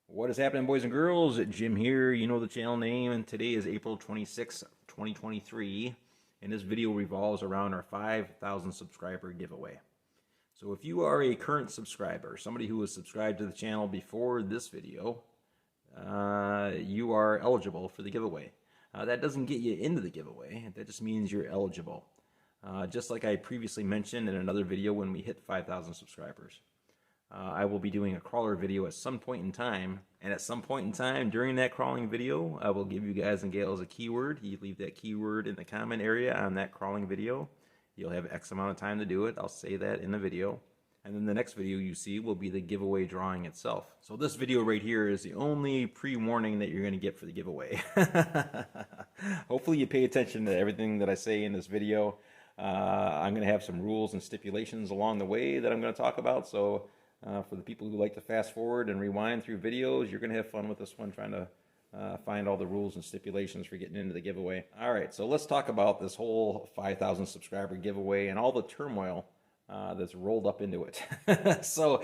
What is happening, boys and girls? Jim here. You know the channel name, and today is April 26th, 2023, and this video revolves around our 5,000 subscriber giveaway. So if you are a current subscriber, somebody who was subscribed to the channel before this video, you are eligible for the giveaway. That doesn't get you into the giveaway. That just means you're eligible. Just like I previously mentioned in another video when we hit 5,000 subscribers. I will be doing a crawler video at some point in time, and at some point in time during that crawling video, I will give you guys and gals a keyword. You leave that keyword in the comment area on that crawling video. You'll have X amount of time to do it. I'll say that in the video. And then the next video you see will be the giveaway drawing itself. So this video right here is the only pre-warning that you're going to get for the giveaway. Hopefully you pay attention to everything that I say in this video. I'm going to have some rules and stipulations along the way that I'm going to talk about. So for the people who like to fast forward and rewind through videos, you're going to have fun with this one, trying to find all the rules and stipulations for getting into the giveaway. All right, so let's talk about this whole 5,000 subscriber giveaway and all the turmoil that's rolled up into it. So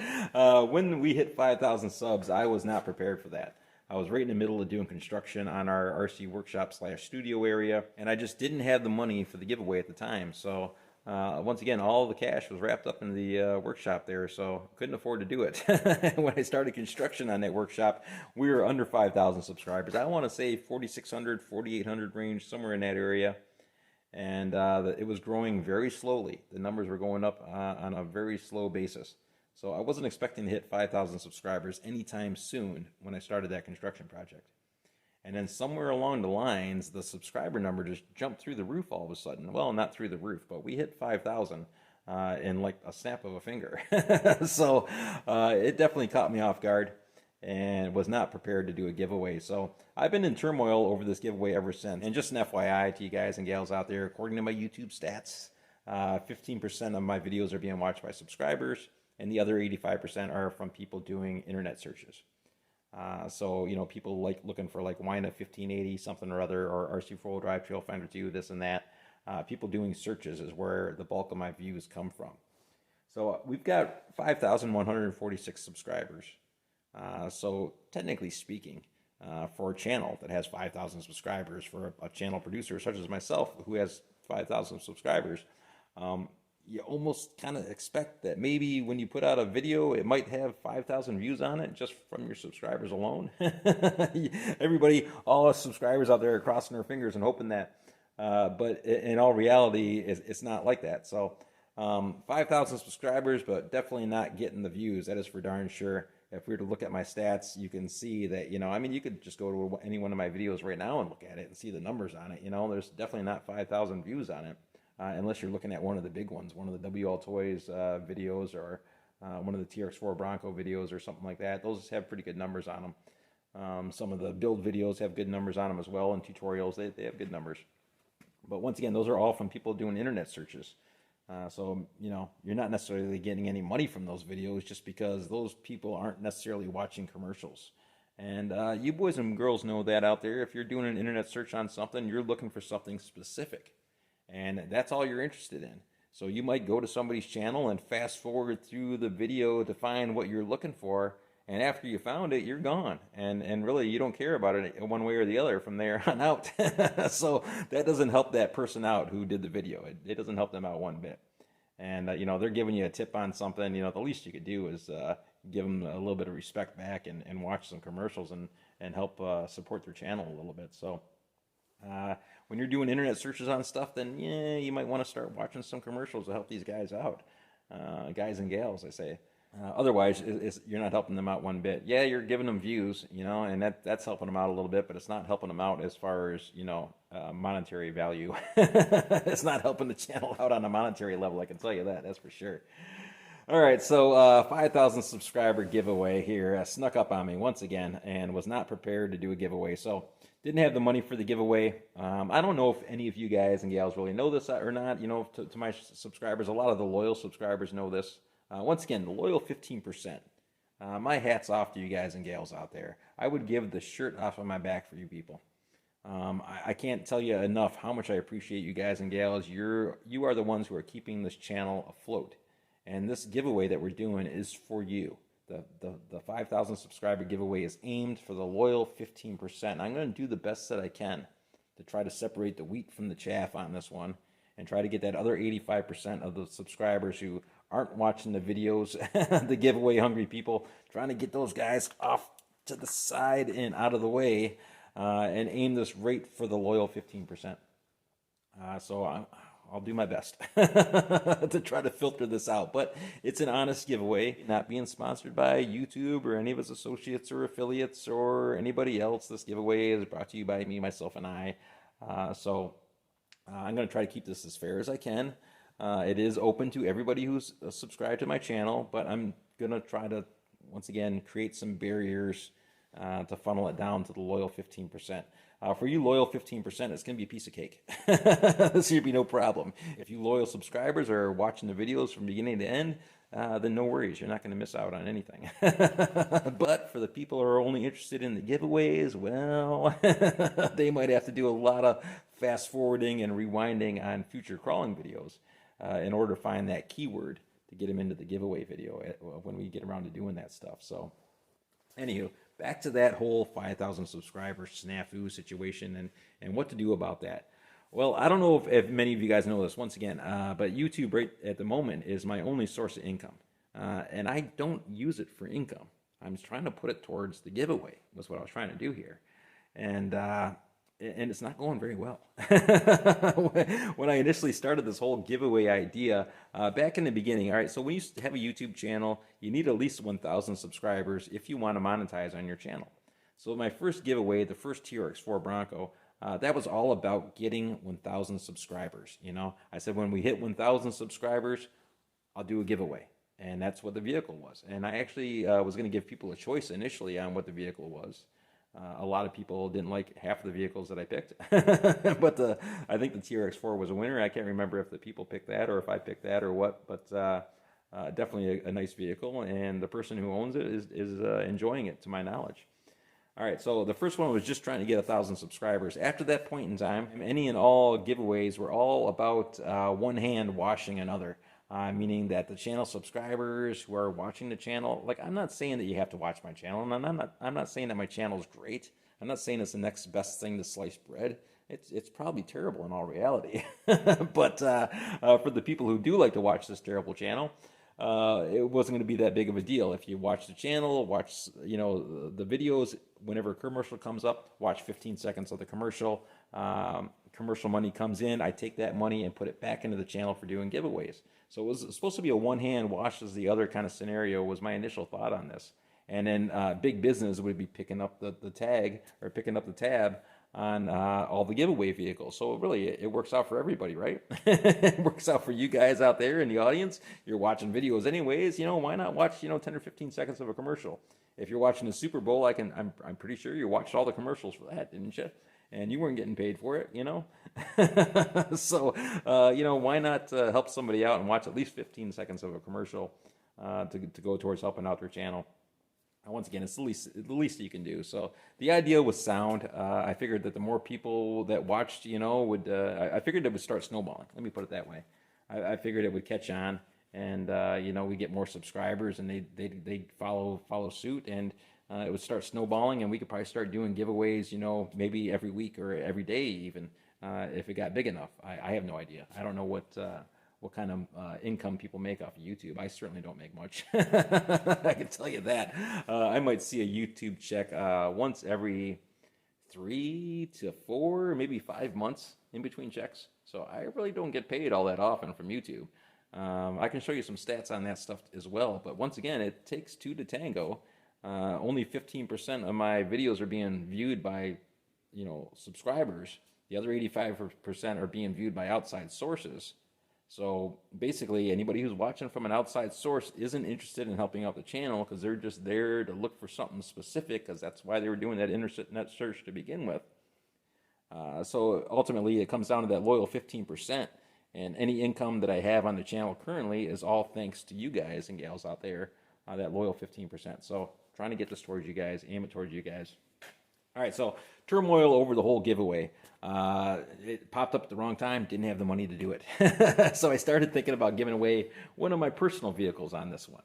when we hit 5,000 subs, I was not prepared for that. I was right in the middle of doing construction on our RC workshop / studio area, and I just didn't have the money for the giveaway at the time. So once again, all the cash was wrapped up in the workshop there, so couldn't afford to do it. When I started construction on that workshop, we were under 5,000 subscribers. I want to say 4,600, 4,800 range, somewhere in that area. And it was growing very slowly. The numbers were going up on a very slow basis. So I wasn't expecting to hit 5,000 subscribers anytime soon when I started that construction project. And then somewhere along the lines, the subscriber number just jumped through the roof all of a sudden. Well, not through the roof, but we hit 5,000 in like a snap of a finger. So it definitely caught me off guard and was not prepared to do a giveaway. So I've been in turmoil over this giveaway ever since. And just an FYI to you guys and gals out there, according to my YouTube stats, 15% of my videos are being watched by subscribers, and the other 85% are from people doing internet searches. So, you know, people like looking for like WINA 1580 something or other, or RC 4-wheel drive Trail Finder 2, this and that. People doing searches is where the bulk of my views come from. So we've got 5,146 subscribers. So technically speaking, for a channel that has 5,000 subscribers, for a channel producer such as myself who has 5,000 subscribers, you almost kind of expect that maybe when you put out a video, it might have 5,000 views on it just from your subscribers alone. Everybody, all us subscribers out there are crossing their fingers and hoping that. But in all reality, it's not like that. So 5,000 subscribers, but definitely not getting the views. That is for darn sure. If we were to look at my stats, you can see that, you know, I mean, you could just go to any one of my videos right now and look at it and see the numbers on it. You know, there's definitely not 5,000 views on it. Unless you're looking at one of the big ones, one of the WL Toys videos, or one of the TRX4 Bronco videos or something like that. Those have pretty good numbers on them. Some of the build videos have good numbers on them as well, and tutorials, they have good numbers. But once again, those are all from people doing internet searches. So, you know, you're not necessarily getting any money from those videos just because those people aren't necessarily watching commercials. And you boys and girls know that out there. If you're doing an internet search on something, you're looking for something specific. And that's all you're interested in. So you might go to somebody's channel and fast forward through the video to find what you're looking for. And after you found it, you're gone. And really, you don't care about it one way or the other from there on out. So that doesn't help that person out who did the video. It doesn't help them out one bit. And, you know, they're giving you a tip on something. You know, the least you could do is give them a little bit of respect back and watch some commercials and help support their channel a little bit. So when you're doing internet searches on stuff, then yeah, you might want to start watching some commercials to help these guys out. Guys and gals, I say. Otherwise, you're not helping them out one bit. Yeah, you're giving them views, you know, and that's helping them out a little bit, but it's not helping them out as far as, you know, monetary value. It's not helping the channel out on a monetary level, I can tell you that, that's for sure. All right, so 5,000 subscriber giveaway here snuck up on me once again and was not prepared to do a giveaway. So didn't have the money for the giveaway. I don't know if any of you guys and gals really know this or not. You know, to my subscribers, a lot of the loyal subscribers know this. Once again, the loyal 15%. My hat's off to you guys and gals out there. I would give the shirt off of my back for you people. I can't tell you enough how much I appreciate you guys and gals. You are the ones who are keeping this channel afloat. And this giveaway that we're doing is for you. The 5,000 subscriber giveaway is aimed for the loyal 15%. I'm going to do the best that I can to try to separate the wheat from the chaff on this one and try to get that other 85% of the subscribers who aren't watching the videos, the giveaway hungry people, trying to get those guys off to the side and out of the way, and aim this right for the loyal 15%. So I'll do my best to try to filter this out. But it's an honest giveaway, not being sponsored by YouTube or any of its associates or affiliates or anybody else. This giveaway is brought to you by me, myself, and I. So I'm going to try to keep this as fair as I can. It is open to everybody who's subscribed to my channel, but I'm going to try to, once again, create some barriers to funnel it down to the loyal 15%. For you loyal 15%, it's going to be a piece of cake. This should be no problem. If you loyal subscribers are watching the videos from beginning to end, then no worries. You're not going to miss out on anything. But for the people who are only interested in the giveaways, well, they might have to do a lot of fast forwarding and rewinding on future crawling videos in order to find that keyword to get them into the giveaway video when we get around to doing that stuff. So anywho, back to that whole 5,000 subscriber snafu situation and what to do about that. Well, I don't know if many of you guys know this, once again, but YouTube right at the moment is my only source of income. And I don't use it for income. I'm trying to put it towards the giveaway, was what I was trying to do here. And it's not going very well. When I initially started this whole giveaway idea, back in the beginning, all right, so when you have a YouTube channel, you need at least 1,000 subscribers if you want to monetize on your channel. So my first giveaway, the first TRX4 Bronco, that was all about getting 1,000 subscribers. You know, I said when we hit 1,000 subscribers, I'll do a giveaway. And that's what the vehicle was. And I actually was going to give people a choice initially on what the vehicle was. A lot of people didn't like half of the vehicles that I picked, but I think the TRX4 was a winner. I can't remember if the people picked that or if I picked that or what, but definitely a nice vehicle, and the person who owns it is enjoying it, to my knowledge. All right, so the first one was just trying to get 1,000 subscribers. After that point in time, any and all giveaways were all about one hand washing another. Meaning that the channel subscribers who are watching the channel, like, I'm not saying that you have to watch my channel, and I'm not saying that my channel is great. I'm not saying it's the next best thing to sliced bread. It's probably terrible in all reality. But for the people who do like to watch this terrible channel, it wasn't going to be that big of a deal. If you watch the channel, watch the videos, whenever a commercial comes up, watch 15 seconds of the commercial. Commercial money comes in, I take that money and put it back into the channel for doing giveaways. So it was supposed to be a one-hand washes the other kind of scenario, was my initial thought on this. And then big business would be picking up the tag or picking up the tab on all the giveaway vehicles. So really, it works out for everybody, right? It works out for you guys out there in the audience. You're watching videos anyways, why not watch 10 or 15 seconds of a commercial? If you're watching the Super Bowl, I'm pretty sure you watched all the commercials for that, didn't you? And you weren't getting paid for it, So, why not help somebody out and watch at least 15 seconds of a commercial to go towards helping out their channel? Once again, it's the least you can do. So the idea was sound. I figured that the more people that watched, I figured it would start snowballing. Let me put it that way. I figured it would catch on, and we get more subscribers, and they'd follow suit, and it would start snowballing, and we could probably start doing giveaways, maybe every week or every day even, if it got big enough. I have no idea. I don't know what kind of income people make off of YouTube. I certainly don't make much. I can tell you that. I might see a YouTube check once every 3 to 4, maybe 5 months in between checks. So I really don't get paid all that often from YouTube. I can show you some stats on that stuff as well, but once again, it takes two to tango. Only 15% of my videos are being viewed by, subscribers. The other 85% are being viewed by outside sources. So basically, anybody who's watching from an outside source isn't interested in helping out the channel because they're just there to look for something specific, because that's why they were doing that internet search to begin with. So ultimately, it comes down to that loyal 15%. And any income that I have on the channel currently is all thanks to you guys and gals out there, that loyal 15%. So trying to get this towards you guys, aim it towards you guys. All right, so turmoil over the whole giveaway. It popped up at the wrong time, didn't have the money to do it. So I started thinking about giving away one of my personal vehicles on this one.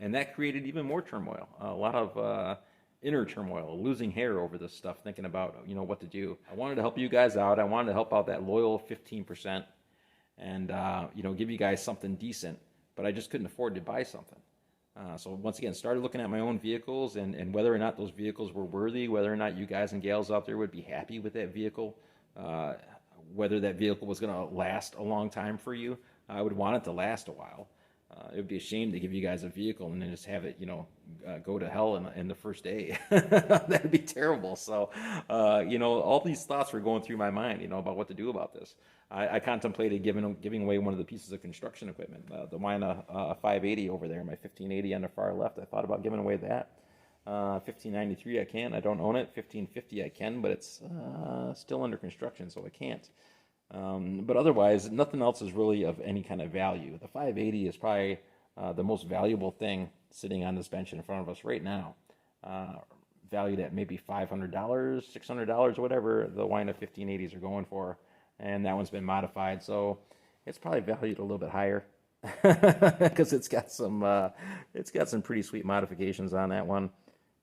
And that created even more turmoil, a lot of inner turmoil, losing hair over this stuff, thinking about, what to do. I wanted to help you guys out. I wanted to help out that loyal 15% and, give you guys something decent, but I just couldn't afford to buy something. So once again, started looking at my own vehicles and whether or not those vehicles were worthy, whether or not you guys and gals out there would be happy with that vehicle, whether that vehicle was going to last a long time for you. I would want it to last a while. It would be a shame to give you guys a vehicle and then just have it, go to hell in the first day. That would be terrible. So, all these thoughts were going through my mind, about what to do about this. I contemplated giving away one of the pieces of construction equipment, the Wina 580 over there, my 1580 on the far left. I thought about giving away that. 1593 I can. I don't own it. 1550 I can, but it's still under construction, so I can't. But otherwise, nothing else is really of any kind of value. The 580 is probably the most valuable thing sitting on this bench in front of us right now. Valued at maybe $500, $600, whatever the Wina 1580s are going for. And that one's been modified, so it's probably valued a little bit higher because it's got some pretty sweet modifications on that one.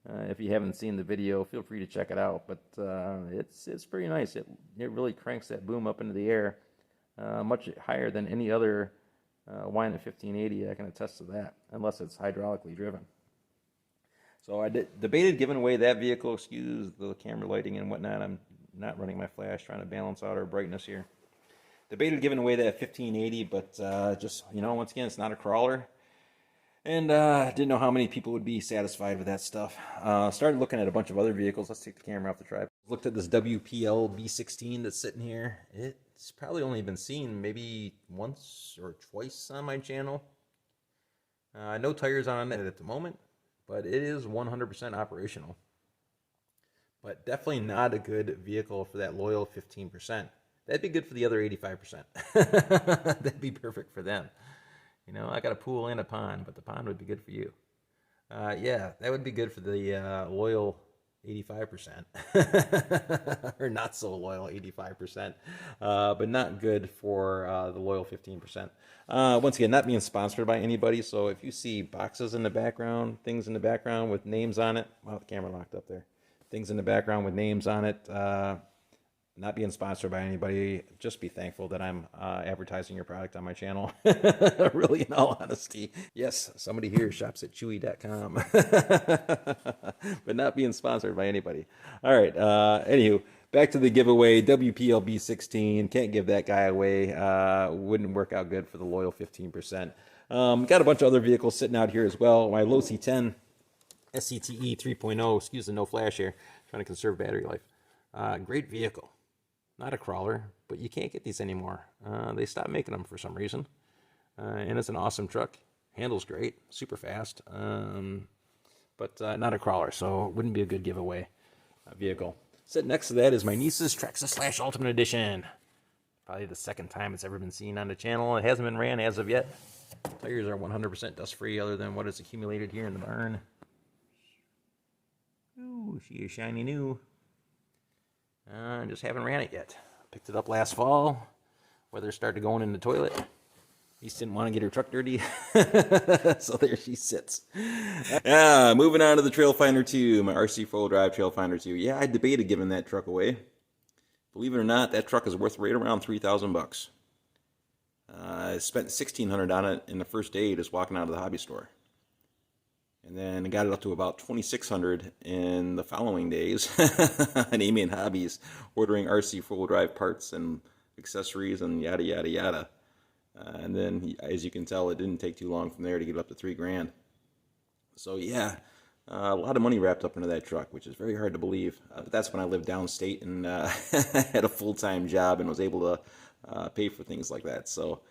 If you haven't seen the video, feel free to check it out. But it's pretty nice. It really cranks that boom up into the air, much higher than any other Wina 1580. I can attest to that, unless it's hydraulically driven. So I debated giving away that vehicle. Excuse the camera lighting and whatnot. I'm not running my flash, trying to balance out our brightness here. Debated giving away that 1580, but just, once again, it's not a crawler. And didn't know how many people would be satisfied with that stuff. Started looking at a bunch of other vehicles. Let's take the camera off the tripod. Looked at this WPL B16 that's sitting here. It's probably only been seen maybe once or twice on my channel. No tires on it at the moment, but it is 100% operational. But definitely not a good vehicle for that loyal 15%. That'd be good for the other 85%. That'd be perfect for them. I got a pool and a pond, but the pond would be good for you. Yeah, that would be good for the loyal 85%. Or not so loyal 85%. But not good for the loyal 15%. Once again, not being sponsored by anybody, so if you see boxes in the background, things in the background with names on it, wow, the camera locked up there. Things in the background with names on it, not being sponsored by anybody. Just be thankful that I'm advertising your product on my channel. Really, in all honesty. Yes, somebody here shops at chewy.com. But not being sponsored by anybody. All right, anywho, back to the giveaway. WPL B16. Can't give that guy away. Wouldn't work out good for the loyal 15%. Got a bunch of other vehicles sitting out here as well. My low C10 SCTE 3.0, excuse the no flash here, trying to conserve battery life. Great vehicle. Not a crawler, but you can't get these anymore. They stopped making them for some reason. And it's an awesome truck. Handles great, super fast, but not a crawler, so it wouldn't be a good giveaway vehicle. Sitting next to that is my niece's Traxxas Slash Ultimate Edition. Probably the second time it's ever been seen on the channel. It hasn't been ran as of yet. Tires are 100% dust-free other than what is accumulated here in the barn. Ooh, she is shiny new. Just haven't ran it yet. Picked it up last fall. Weather started going in the toilet. Niece didn't want to get her truck dirty. So there she sits. Moving on to the Trail Finder 2, my RC four-wheel drive Trail Finder 2. Yeah, I debated giving that truck away. Believe it or not, that truck is worth right around $3,000. I spent $1,600 on it in the first day just walking out of the hobby store. And then I got it up to about $2,600 in the following days on Amy and Hobbies, ordering RC four-wheel drive parts and accessories and yada, yada, yada. And then, as you can tell, it didn't take too long from there to get up to $3,000. So yeah, a lot of money wrapped up into that truck, which is very hard to believe. But that's when I lived downstate and had a full-time job and was able to pay for things like that. So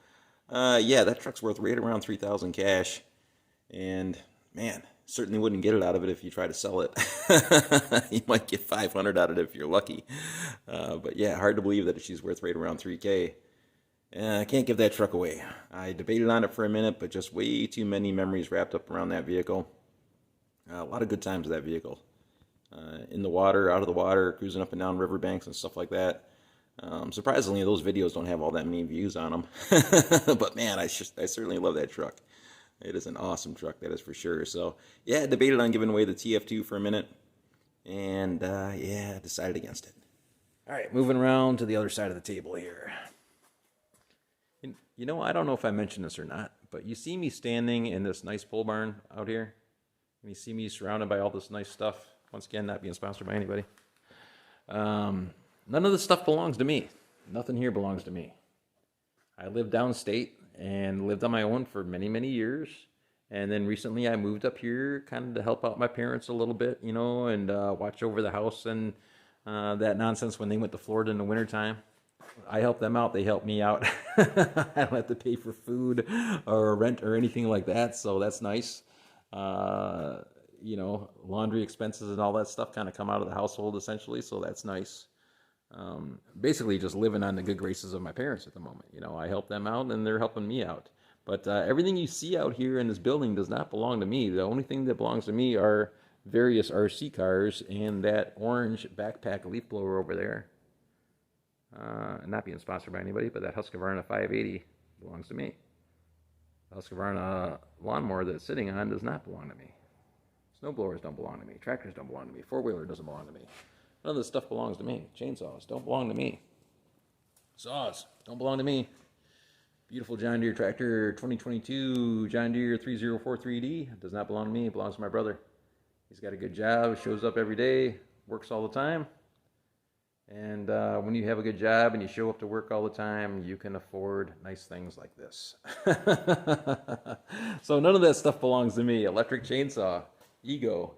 yeah, that truck's worth right around $3,000 cash. And man, certainly wouldn't get it out of it if you try to sell it. You might get $500 out of it if you're lucky. But yeah, hard to believe that she's worth right around $3,000. I can't give that truck away. I debated on it for a minute, but just way too many memories wrapped up around that vehicle. A lot of good times with that vehicle. In the water, out of the water, cruising up and down riverbanks and stuff like that. Surprisingly, those videos don't have all that many views on them. But man, I certainly love that truck. It is an awesome truck, that is for sure. So, yeah, I debated on giving away the TF2 for a minute, and yeah, I decided against it. All right, moving around to the other side of the table here. You know, I don't know if I mentioned this or not, but you see me standing in this nice pole barn out here, and you see me surrounded by all this nice stuff. Once again, not being sponsored by anybody. None of this stuff belongs to me. Nothing here belongs to me. I lived downstate and lived on my own for many, many years. And then recently I moved up here kind of to help out my parents a little bit, you know, and watch over the house and that nonsense when they went to Florida in the wintertime. I helped them out. They helped me out. I don't have to pay for food or rent or anything like that. So that's nice. You know, laundry expenses and all that stuff kind of come out of the household essentially. So that's nice. Basically just living on the good graces of my parents at the moment. You know, I help them out and they're helping me out. But everything you see out here in this building does not belong to me. The only thing that belongs to me are various RC cars and that orange backpack leaf blower over there. Not being sponsored by anybody, but that Husqvarna 580 belongs to me. The Husqvarna lawnmower that it's sitting on does not belong to me. Snowblowers don't belong to me. Tractors don't belong to me. Four-wheeler doesn't belong to me. None of this stuff belongs to me. Chainsaws don't belong to me. Saws don't belong to me. Beautiful John Deere tractor, 2022 John Deere 3043D. Does not belong to me. It belongs to my brother. He's got a good job, shows up every day, works all the time. And when you have a good job and you show up to work all the time, you can afford nice things like this. So none of that stuff belongs to me. Electric chainsaw, Ego,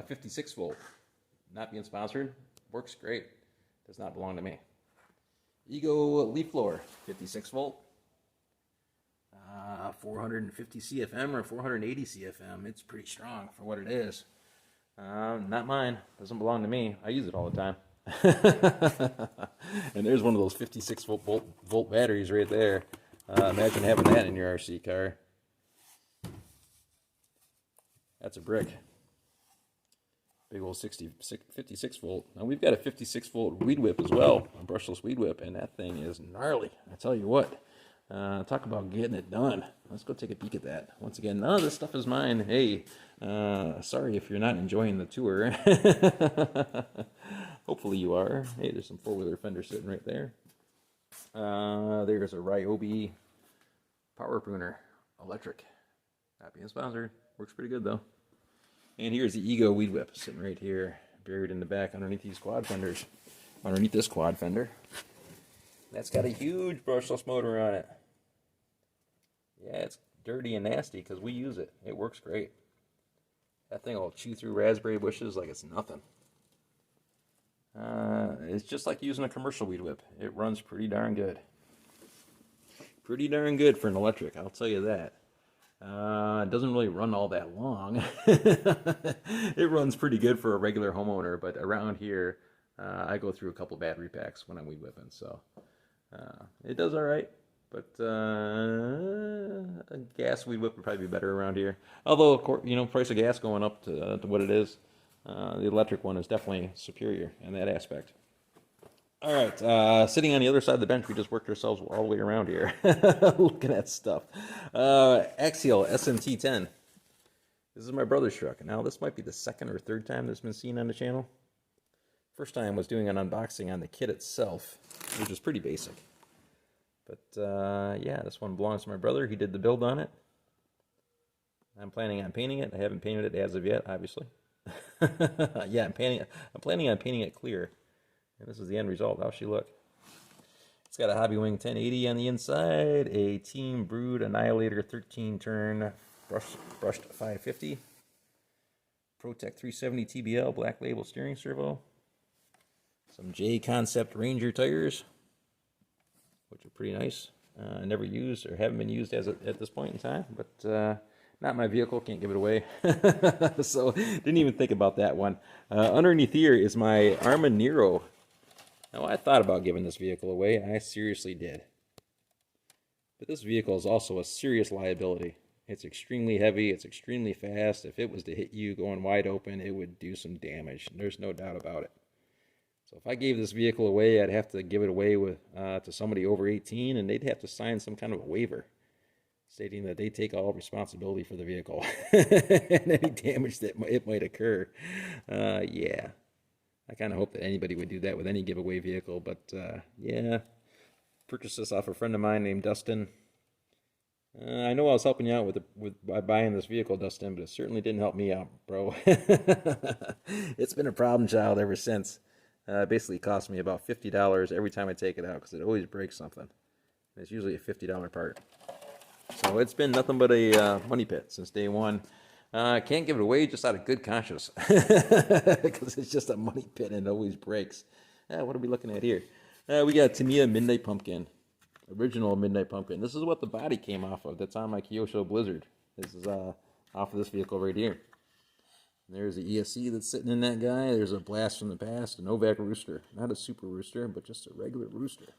56 volt. Not being sponsored. Works great. Does not belong to me. Ego leaf blower, 56 volt. 450 CFM or 480 CFM. It's pretty strong for what it is. Not mine. Doesn't belong to me. I use it all the time. And there's one of those 56 volt batteries right there. Imagine having that in your RC car. That's a brick. Big old 56 volt. Now we've got a 56 volt weed whip as well, a brushless weed whip, and that thing is gnarly. I tell you what. Talk about getting it done. Let's go take a peek at that. Once again, none of this stuff is mine. Hey, sorry if you're not enjoying the tour. Hopefully you are. Hey, there's some four-wheeler fenders sitting right there. There's a Ryobi power pruner, electric. Not being sponsored. Works pretty good though. And here's the Ego weed whip sitting right here, buried in the back underneath these quad fenders. Underneath this quad fender. That's got a huge brushless motor on it. Yeah, it's dirty and nasty because we use it. It works great. That thing will chew through raspberry bushes like it's nothing. It's just like using a commercial weed whip. It runs pretty darn good. Pretty darn good for an electric, I'll tell you that. It doesn't really run all that long. It runs pretty good for a regular homeowner, but around here, I go through a couple battery packs when I'm weed whipping, so it does all right. But a gas weed whip would probably be better around here. Although, of course, you know, price of gas going up to what it is, the electric one is definitely superior in that aspect. All right, sitting on the other side of the bench, we just worked ourselves all the way around here. Looking at stuff. Axial SMT10. This is my brother's truck. Now, this might be the second or third time this has been seen on the channel. First time was doing an unboxing on the kit itself, which is pretty basic. But, yeah, this one belongs to my brother. He did the build on it. I'm planning on painting it. I haven't painted it as of yet, obviously. Yeah, I'm planning on painting it clear. And this is the end result. How's she look? It's got a Hobby Wing 1080 on the inside, a Team Brood Annihilator 13-turn brushed 550, ProTech 370 TBL Black Label steering servo, some J Concept Ranger tires, which are pretty nice. Never used or haven't been used at this point in time, but not my vehicle, can't give it away. So didn't even think about that one. Underneath here is my Arma Nero. Now, I thought about giving this vehicle away. I seriously did. But this vehicle is also a serious liability. It's extremely heavy. It's extremely fast. If it was to hit you going wide open, it would do some damage. There's no doubt about it. So if I gave this vehicle away, I'd have to give it away with to somebody over 18, and they'd have to sign some kind of a waiver. stating that they take all responsibility for the vehicle and any damage that it might occur. Yeah, I kind of hope that anybody would do that with any giveaway vehicle, but yeah, purchased this off a friend of mine named Dustin. I know I was helping you out by buying this vehicle, Dustin, but it certainly didn't help me out, bro. It's been a problem child ever since. Basically cost me about $50 every time I take it out because it always breaks something. It's usually a $50 part. So it's been nothing but a money pit since day one. I can't give it away just out of good conscience because it's just a money pit and it always breaks. What are we looking at here? We got Tamiya Midnight Pumpkin. Original Midnight Pumpkin. This is what the body came off of. That's on my Kyosho Blizzard. This is off of this vehicle right here. There's the ESC that's sitting in that guy. There's a Blast from the Past, a Novak Rooster. Not a Super Rooster, but just a regular Rooster.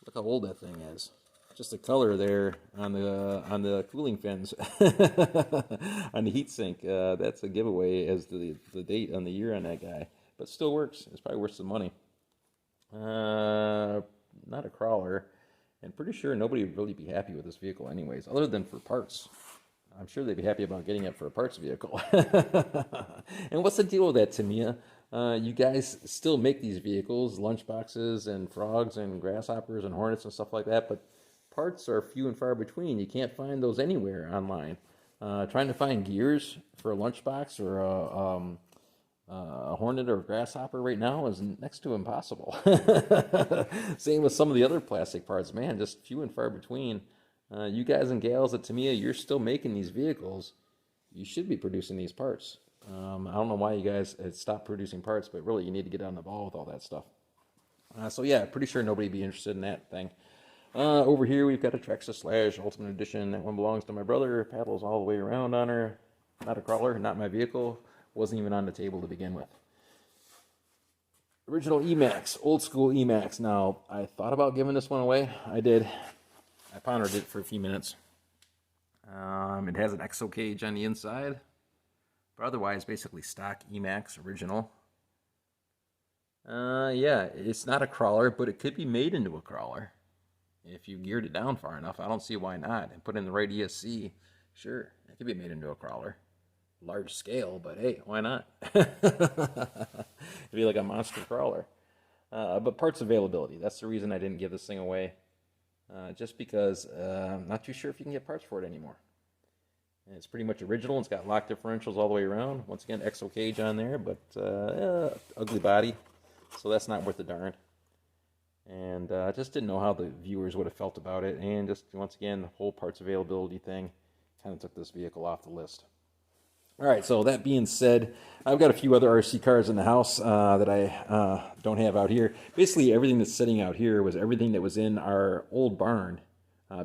Look how old that thing is. Just the color there on the cooling fins on the heatsink. That's a giveaway as the date on the year on that guy. But still works. It's probably worth some money. Not a crawler, and pretty sure nobody would really be happy with this vehicle anyways, other than for parts. I'm sure they'd be happy about getting it for a parts vehicle. And what's the deal with that, Tamiya? You guys still make these vehicles, lunchboxes and frogs and grasshoppers and hornets and stuff like that, but parts are few and far between. You can't find those anywhere online. Trying to find gears for a lunchbox or a hornet or a grasshopper right now is next to impossible. Same with some of the other plastic parts, man, just few and far between. You guys and gals at Tamiya, you're still making these vehicles. You should be producing these parts. I don't know why you guys had stopped producing parts, but really you need to get on the ball with all that stuff. So yeah, pretty sure nobody would be interested in that thing. Over here we've got a Traxxas Slash Ultimate Edition. That one belongs to my brother. Paddles all the way around on her. Not a crawler, not my vehicle. Wasn't even on the table to begin with. Original Emax, old school Emax. Now, I thought about giving this one away. I did. I pondered it for a few minutes. It has an EXO cage on the inside, but otherwise basically stock Emax original. Yeah, it's not a crawler, but it could be made into a crawler if you geared it down far enough. I don't see why not. And put in the right ESC, sure, it could be made into a crawler. Large scale, but hey, why not? It'd be like a monster crawler. But parts availability, that's the reason I didn't give this thing away. Just because I'm not too sure if you can get parts for it anymore. And it's pretty much original. It's got lock differentials all the way around. Once again, EXO cage on there, but ugly body. So that's not worth the darn. And I just didn't know how the viewers would have felt about it. And just, once again, the whole parts availability thing kind of took this vehicle off the list. All right, so that being said, I've got a few other RC cars in the house that I don't have out here. Basically, everything that's sitting out here was everything that was in our old barn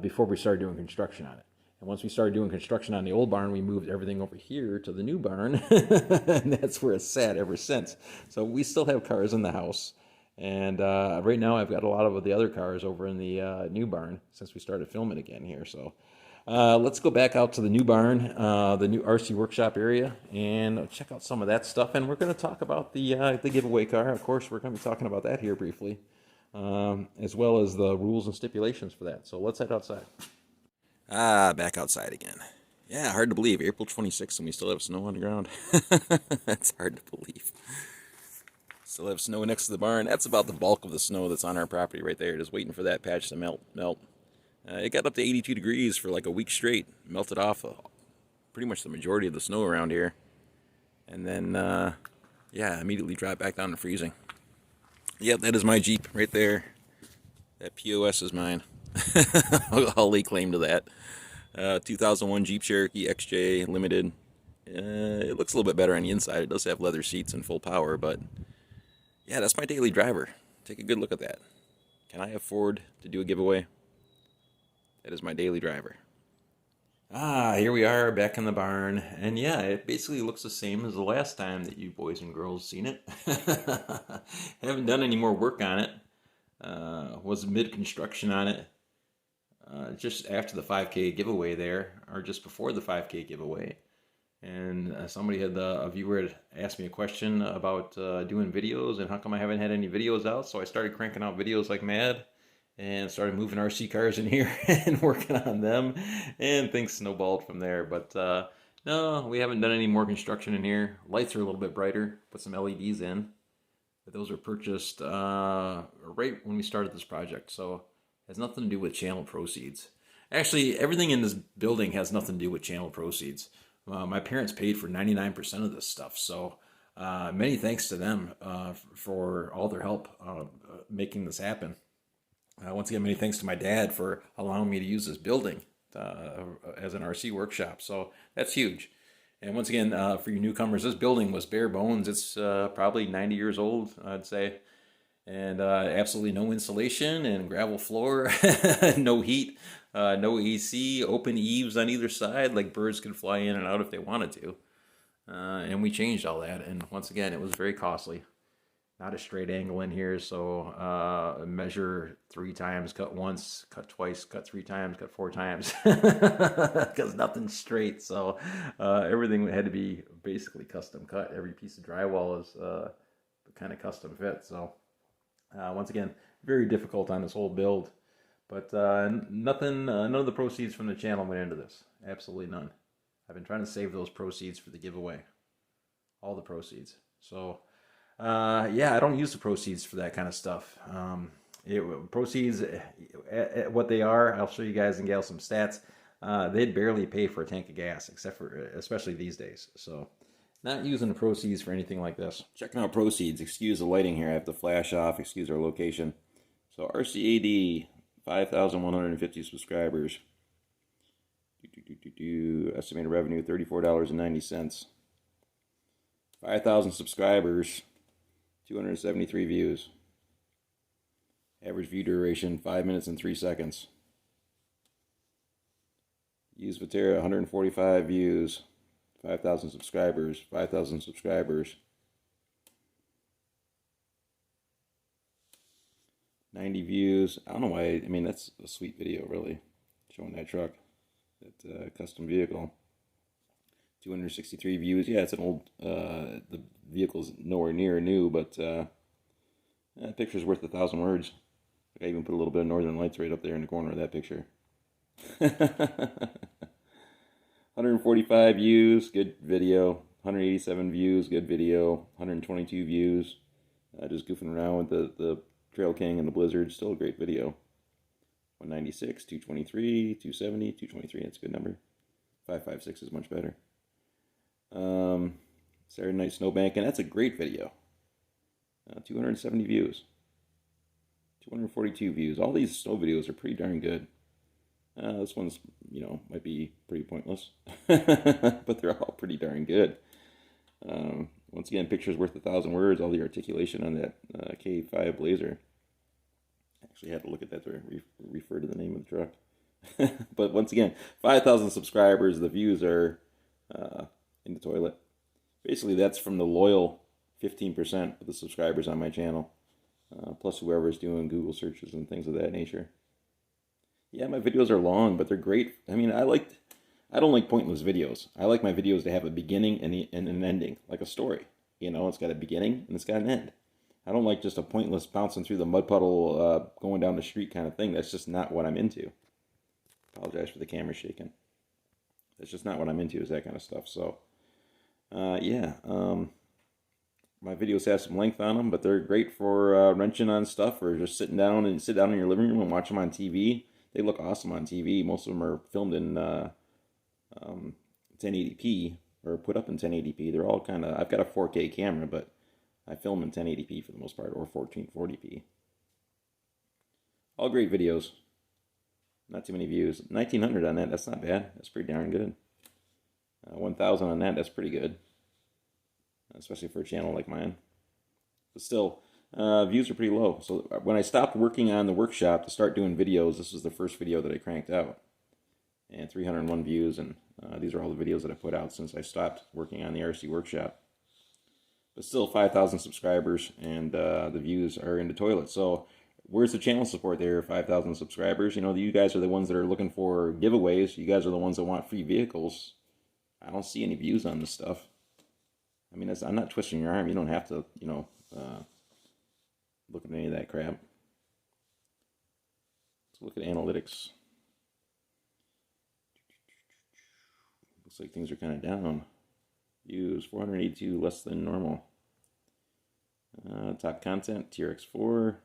before we started doing construction on it. And once we started doing construction on the old barn, we moved everything over here to the new barn, and that's where it's sat ever since. So we still have cars in the house, and right now I've got a lot of the other cars over in the new barn since we started filming again here. So let's go back out to the new barn, the new RC workshop area, and check out some of that stuff. And we're going to talk about the giveaway car. Of course, we're going to be talking about that here briefly, as well as the rules and stipulations for that. So let's head outside. Back outside again. Yeah, hard to believe. April 26th and we still have snow on the ground. That's hard to believe. Still have snow next to the barn. That's about the bulk of the snow that's on our property right there. Just waiting for that patch to melt. It got up to 82 degrees for like a week straight. Melted off pretty much the majority of the snow around here. And then, yeah, immediately dropped back down to freezing. Yep, that is my Jeep right there. That POS is mine. I'll lay claim to that. 2001 Jeep Cherokee XJ Limited. It looks a little bit better on the inside. It does have leather seats and full power, but yeah, that's my daily driver. Take a good look at that. Can I afford to do a giveaway? That is my daily driver. Here we are back in the barn. And yeah, it basically looks the same as the last time that you boys and girls seen it. Haven't done any more work on it. Was mid-construction on it. Just after the 5K giveaway there, or just before the 5K giveaway. And somebody had, a viewer had asked me a question about doing videos and how come I haven't had any videos out. So I started cranking out videos like mad. and started moving RC cars in here and working on them, and things snowballed from there. But no, we haven't done any more construction in here. Lights are a little bit brighter. Put some LEDs in, but those were purchased right when we started this project, so it has nothing to do with channel proceeds. Actually, everything in this building has nothing to do with channel proceeds. My parents paid for 99% of this stuff, so many thanks to them for all their help making this happen. Once again, many thanks to my dad for allowing me to use this building as an RC workshop. So that's huge. And once again, for you newcomers, this building was bare bones. It's probably 90 years old, I'd say. And absolutely no insulation and gravel floor, no heat, no AC, open eaves on either side, like birds could fly in and out if they wanted to. And we changed all that. And once again, it was very costly. Not a straight angle in here, so measure 3 times, cut once, cut twice, cut 3 times, cut 4 times, because nothing's straight. So everything had to be basically custom cut. Every piece of drywall is kind of custom fit. So once again, very difficult on this whole build. But nothing, none of the proceeds from the channel went into this. Absolutely none. I've been trying to save those proceeds for the giveaway. All the proceeds. So. Yeah, I don't use the proceeds for that kind of stuff. Proceeds, what they are, I'll show you guys and gals some stats. They'd barely pay for a tank of gas, except for, especially these days. So, not using the proceeds for anything like this. Checking out proceeds. Excuse the lighting here. I have the flash off. Excuse our location. So, RCAD, 5,150 subscribers. Estimated revenue, $34.90. 5,000 subscribers. 273 views. Average view duration 5 minutes and 3 seconds. Use Vatera 145 views. 5,000 subscribers. 5,000 subscribers. 90 views. I don't know why. I mean, that's a sweet video, really, showing that truck, that custom vehicle. 263 views. Yeah, it's an old, the vehicle's nowhere near new, but a picture's worth 1,000 words. I even put a little bit of Northern Lights right up there in the corner of that picture. 145 views, good video. 187 views, good video. 122 views. Just goofing around with the Trail King and the Blizzard. Still a great video. 196, 223, 270, 223. That's a good number. 556 is much better. Saturday Night Snowbank, and that's a great video. 270 views. 242 views. All these snow videos are pretty darn good. This one's, might be pretty pointless, but they're all pretty darn good. Once again, picture's worth 1,000 words. All the articulation on that K5 Blazer. Actually had to look at that to refer to the name of the truck. But once again, 5,000 subscribers. The views are in the toilet. Basically, that's from the loyal 15% of the subscribers on my channel, plus whoever's doing Google searches and things of that nature. Yeah, my videos are long, but they're great. I mean, I don't like pointless videos. I like my videos to have a beginning and an ending, like a story. It's got a beginning and it's got an end. I don't like just a pointless bouncing through the mud puddle, going down the street kind of thing. That's just not what I'm into. Apologize for the camera shaking. That's just not what I'm into, is that kind of stuff. So, my videos have some length on them, but they're great for wrenching on stuff or just sit down in your living room and watch them on TV. They look awesome on TV. Most of them are filmed in 1080p or put up in 1080p. They're all kind of, I've got a 4K camera, but I film in 1080p for the most part, or 1440p. All great videos. Not too many views. 1,900 on that, that's not bad. That's pretty darn good. 1,000 on that, that's pretty good. Especially for a channel like mine. But still, views are pretty low. So when I stopped working on the workshop to start doing videos, this was the first video that I cranked out. And 301 views, and these are all the videos that I put out since I stopped working on the RC workshop. But still, 5,000 subscribers, and the views are in the toilet. So where's the channel support there? 5,000 subscribers. You guys are the ones that are looking for giveaways. You guys are the ones that want free vehicles. I don't see any views on this stuff. I mean, I'm not twisting your arm. You don't have to, look at any of that crap. Let's look at analytics. Looks like things are kind of down. Views 482, less than normal. Top content, TRX4,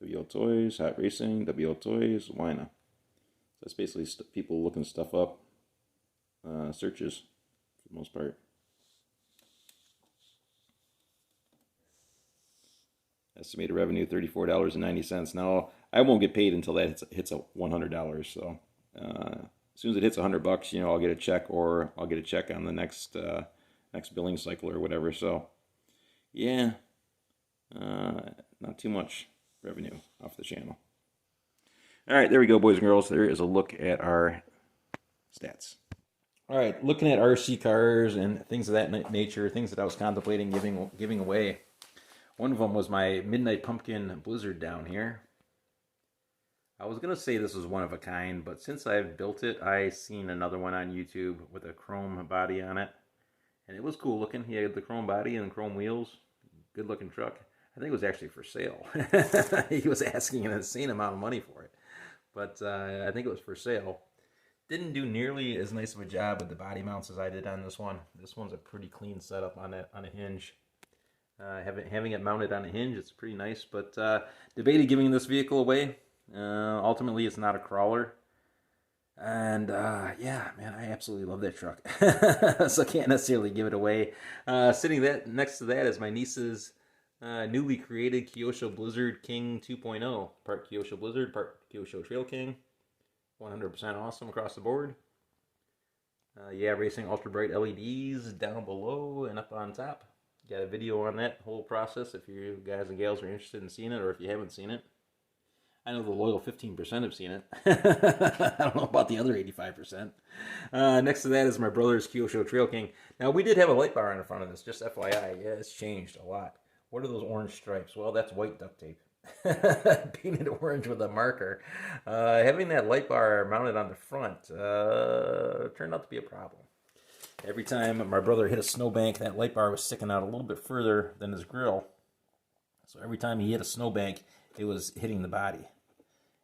WL Toys, Hot Racing, WL Toys, Wina. So that's basically people looking stuff up, searches for the most part. Estimated revenue $34.90. Now I won't get paid until that hits $100. So as soon as it hits $100, you know, I'll get a check, or I'll get a check on the next billing cycle or whatever. So yeah, not too much revenue off the channel. All right, there we go, boys and girls. There is a look at our stats. All right, looking at RC cars and things of that nature, things that I was contemplating giving away. One of them was my Midnight Pumpkin Blizzard down here. I was going to say this was one of a kind, but since I've built it, I seen another one on YouTube with a chrome body on it. And it was cool looking. He had the chrome body and chrome wheels. Good looking truck. I think it was actually for sale. He was asking an insane amount of money for it. But I think it was for sale. Didn't do nearly as nice of a job with the body mounts as I did on this one. This one's a pretty clean setup on a hinge. Having it mounted on a hinge, it's pretty nice, but debated giving this vehicle away. Ultimately, it's not a crawler. And yeah, man, I absolutely love that truck. So I can't necessarily give it away. Sitting next to that is my niece's newly created Kyosho Blizzard King 2.0. Part Kyosho Blizzard, part Kyosho Trail King. 100% awesome across the board. Yeah, racing ultra bright LEDs down below and up on top. Got a video on that whole process if you guys and gals are interested in seeing it, or if you haven't seen it. I know the loyal 15% have seen it. I don't know about the other 85%. Next to that is my brother's Kyosho Trail King. Now, we did have a light bar in the front of this, just FYI. Yeah, it's changed a lot. What are those orange stripes? Well, that's white duct tape. Painted orange with a marker. Having that light bar mounted on the front turned out to be a problem. Every time my brother hit a snowbank, that light bar was sticking out a little bit further than his grill. So every time he hit a snowbank, it was hitting the body.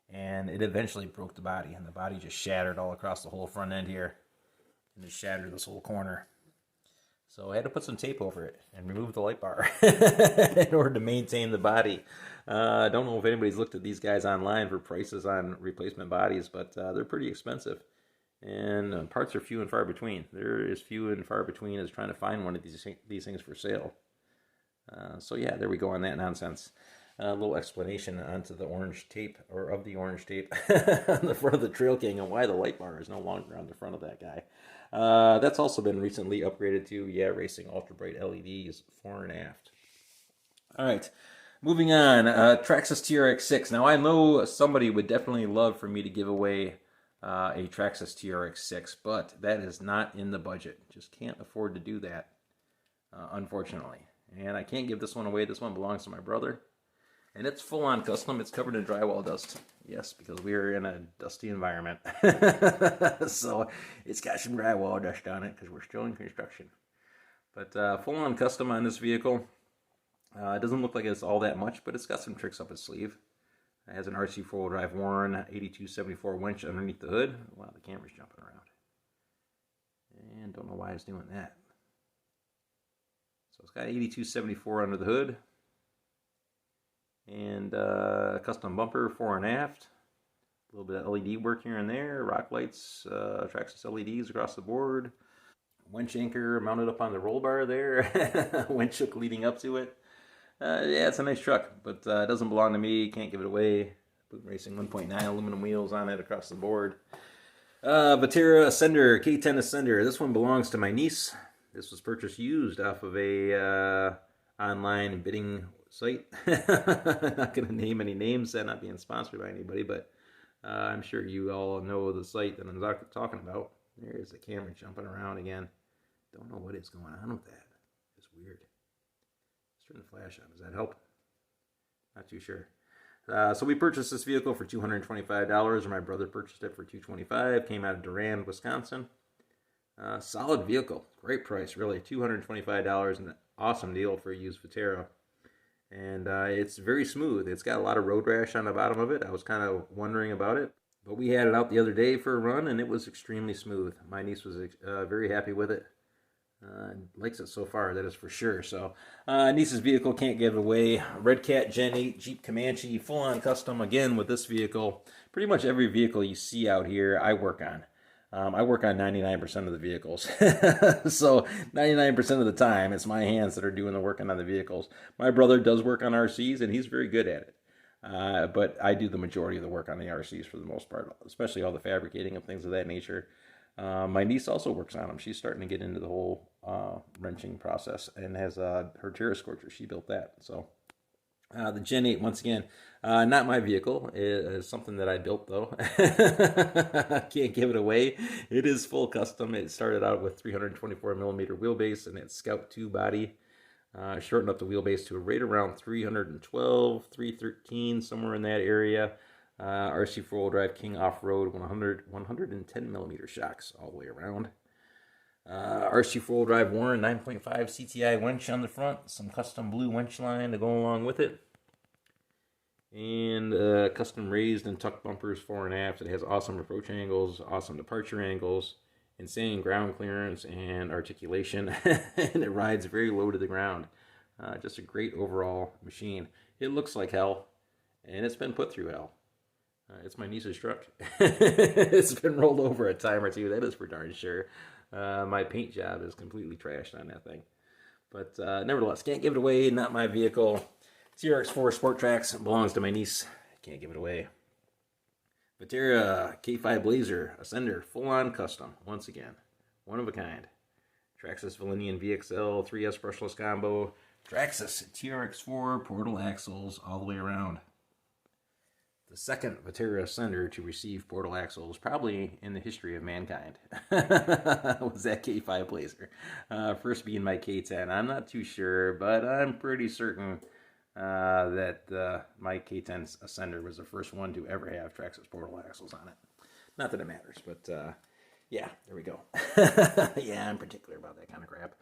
And it eventually broke the body, and the body just shattered all across the whole front end here. And it shattered this whole corner. So I had to put some tape over it and remove the light bar in order to maintain the body. I don't know if anybody's looked at these guys online for prices on replacement bodies, but they're pretty expensive. And parts are few and far between. They're as few and far between as trying to find one of these things for sale. So yeah, there we go on that nonsense. A little explanation onto the orange tape, or of the orange tape on the front of the Trail King, and why the light bar is no longer on the front of that guy. That's also been recently upgraded to, yeah, racing ultra bright LEDs fore and aft. All right, moving on. Traxxas TRX6. Now I know somebody would definitely love for me to give away a Traxxas TRX6, but that is not in the budget. Just can't afford to do that, unfortunately. And I can't give this one away. This one belongs to my brother. And it's full-on custom. It's covered in drywall dust. Yes, because we are in a dusty environment. So it's got some drywall dust on it because we're still in construction. But full-on custom on this vehicle. It doesn't look like it's all that much, but it's got some tricks up its sleeve. It has an RC four-wheel drive Warren 8274 winch underneath the hood. Wow, the camera's jumping around. And don't know why it's doing that. So it's got 8274 under the hood. And a custom bumper fore and aft. A little bit of LED work here and there. Rock lights, Traxxas LEDs across the board. Winch anchor mounted up on the roll bar there. Winch hook leading up to it. Yeah, it's a nice truck, but it doesn't belong to me. Can't give it away. Boot Racing 1.9 aluminum wheels on it across the board. Vatera Ascender, K10 Ascender. This one belongs to my niece. This was purchased used off of a online bidding site. I'm not going to name any names, not being sponsored by anybody, but I'm sure you all know the site that I'm talking about. There's the camera jumping around again. Don't know what is going on with that. It's weird. Let's turn the flash on. Does that help? Not too sure. So we purchased this vehicle for $225, or my brother purchased it for $225. Came out of Durand, Wisconsin. Solid vehicle. Great price, really. $225, an awesome deal for a used Vatera. And it's very smooth. It's got a lot of road rash on the bottom of it. I was kind of wondering about it, but we had it out the other day for a run, and it was extremely smooth. My niece was very happy with it. Likes it so far, that is for sure. So, niece's vehicle, can't give it away. Red Cat Gen 8 Jeep Comanche, full-on custom again with this vehicle. Pretty much every vehicle you see out here, I work on. I work on 99% of the vehicles. So 99% of the time, it's my hands that are doing the working on the vehicles. My brother does work on RCs, and he's very good at it. But I do the majority of the work on the RCs for the most part, especially all the fabricating of things of that nature. My niece also works on them. She's starting to get into the whole wrenching process and has her Terra Scorcher. She built that. So the Gen 8, once again, not my vehicle. It is something that I built, though. Can't give it away. It is full custom. It started out with 324 millimeter wheelbase and its Scout 2 body. Shortened up the wheelbase to right around 312, 313, somewhere in that area. RC 4-wheel drive King off-road 110 millimeter shocks all the way around. RC 4-wheel drive Warren 9.5 CTI winch on the front, some custom blue winch line to go along with it, and custom raised and tucked bumpers fore and aft. It has awesome approach angles, awesome departure angles, insane ground clearance and articulation, and it rides very low to the ground. Just a great overall machine. It looks like hell, and it's been put through hell. It's my niece's truck. It's been rolled over a time or two, that is for darn sure. My paint job is completely trashed on that thing. But nevertheless, can't give it away, not my vehicle. TRX4 Sport Tracks belongs to my niece. Can't give it away. Vatera K5 Blazer Ascender, full-on custom, once again. One of a kind. Traxxas Valenian VXL 3S brushless combo. Traxxas TRX4 portal axles all the way around. The second Vatera Ascender to receive portal axles, probably in the history of mankind, was that K5 Blazer. First being my K10. I'm not too sure, but I'm pretty certain that my K10 Ascender was the first one to ever have Traxxas portal axles on it. Not that it matters, but yeah, there we go. Yeah, I'm particular about that kind of crap.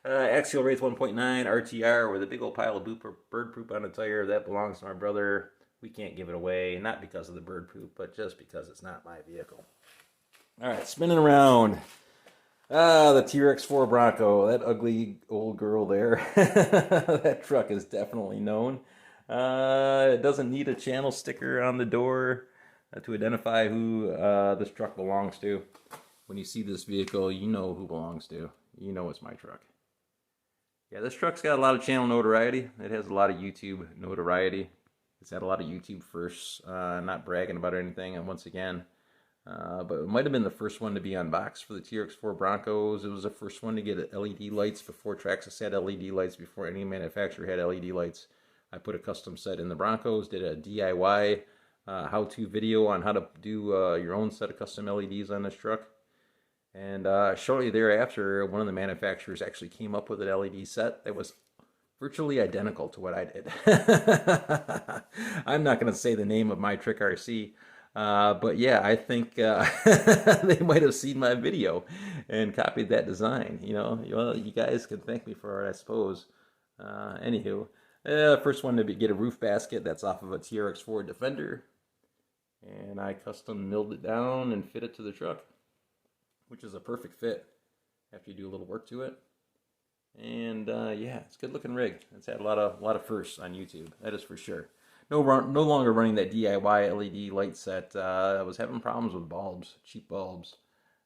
Axial Wraith 1.9 RTR with a big old pile of bird poop on the tire. That belongs to my brother. We can't give it away, not because of the bird poop, but just because it's not my vehicle. All right, spinning around. The TRX4 Bronco, that ugly old girl there. That truck is definitely known. It doesn't need a channel sticker on the door to identify who this truck belongs to. When you see this vehicle, you know who belongs to. You know it's my truck. Yeah, this truck's got a lot of channel notoriety. It has a lot of YouTube notoriety. It's had a lot of YouTube firsts, not bragging about anything, and once again, but it might have been the first one to be unboxed for the TRX4 Broncos. It was the first one to get LED lights before Traxxas had LED lights, before any manufacturer had LED lights. I put a custom set in the Broncos, did a DIY how-to video on how to do your own set of custom LEDs on this truck. And shortly thereafter, one of the manufacturers actually came up with an LED set that was virtually identical to what I did. I'm not going to say the name of my Trick RC, but yeah, I think they might have seen my video and copied that design. You know, well, you guys can thank me for it, I suppose. Anywho, first one to get a roof basket that's off of a TRX4 Defender, and I custom milled it down and fit it to the truck, which is a perfect fit after you do a little work to it. And yeah, it's a good looking rig. It's had a lot of firsts on YouTube, that is for sure. No longer running that DIY LED light set. I was having problems with bulbs, cheap bulbs.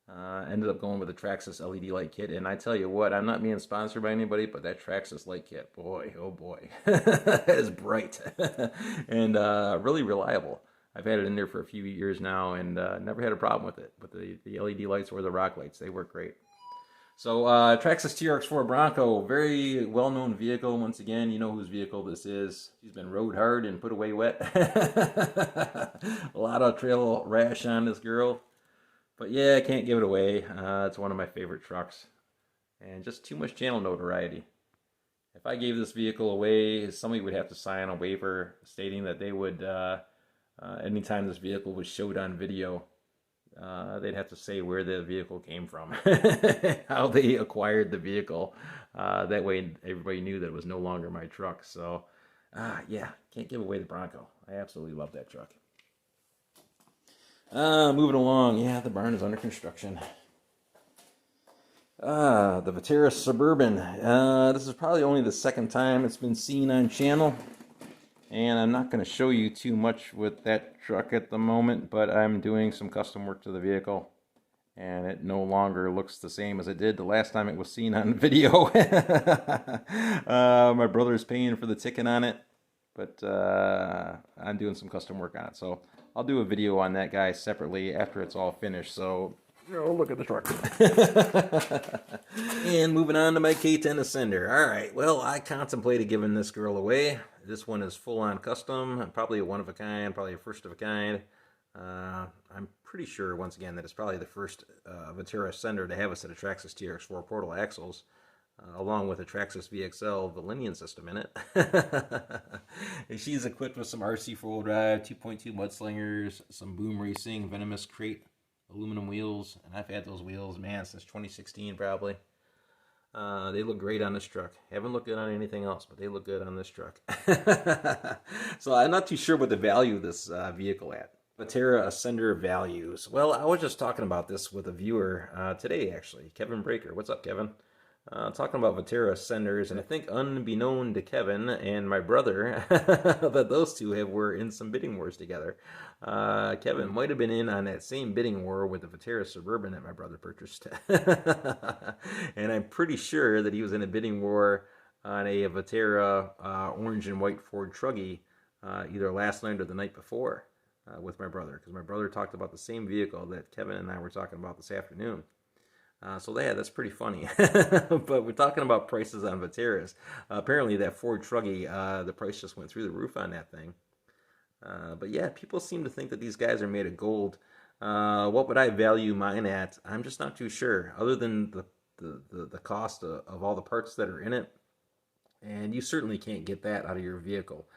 Ended up going with the Traxxas LED light kit, and I tell you what, I'm not being sponsored by anybody, but that Traxxas light kit, boy, oh boy, that is bright and really reliable. I've had it in there for a few years now, and never had a problem with it. But the LED lights or the rock lights, they work great. So Traxxas TRX4 Bronco, very well-known vehicle. Once again, you know whose vehicle this is. She's been rode hard and put away wet. A lot of trail rash on this girl. But yeah, I can't give it away. It's one of my favorite trucks. And just too much channel notoriety. If I gave this vehicle away, somebody would have to sign a waiver stating that they would, anytime this vehicle was showed on video, they'd have to say where the vehicle came from, how they acquired the vehicle. That way everybody knew that it was no longer my truck. So Yeah, can't give away the Bronco. I absolutely love that truck. Moving along. Yeah, the barn is under construction. The Vatera Suburban. This is probably only the second time it's been seen on channel. And I'm not going to show you too much with that truck at the moment, but I'm doing some custom work to the vehicle. And it no longer looks the same as it did the last time it was seen on video. My brother's paying for the ticket on it, but I'm doing some custom work on it. So I'll do a video on that guy separately after it's all finished. So look at the truck. And moving on to my K10 Ascender. All right, well, I contemplated giving this girl away. This one is full-on custom, probably a one-of-a-kind, probably a first-of-a-kind. I'm pretty sure, once again, that it's probably the first Vatera Ascender to have a set of Traxxas TRX4 portal axles, along with a Traxxas VXL Valinian system in it. And she's equipped with some RC 4-wheel drive, 2.2 mudslingers, some boom racing, venomous crate aluminum wheels, and I've had those wheels, man, since 2016 probably. They look great on this truck. Haven't looked good on anything else, but they look good on this truck. So I'm not too sure what the value of this vehicle at. Vatera Ascender values. Well, I was just talking about this with a viewer today, actually. Kevin Breaker. What's up, Kevin? Talking about Vatera Ascenders, and I think unbeknown to Kevin and my brother, that those two were in some bidding wars together. Kevin might have been in on that same bidding war with the Vatera Suburban that my brother purchased. And I'm pretty sure that he was in a bidding war on a Vatera orange and white Ford Truggy either last night or the night before with my brother, because my brother talked about the same vehicle that Kevin and I were talking about this afternoon. So yeah, that's pretty funny. But we're talking about prices on Vateras. Apparently that Ford Truggy, the price just went through the roof on that thing. But yeah, people seem to think that these guys are made of gold. What would I value mine at? I'm just not too sure, other than the cost of all the parts that are in it. And you certainly can't get that out of your vehicle.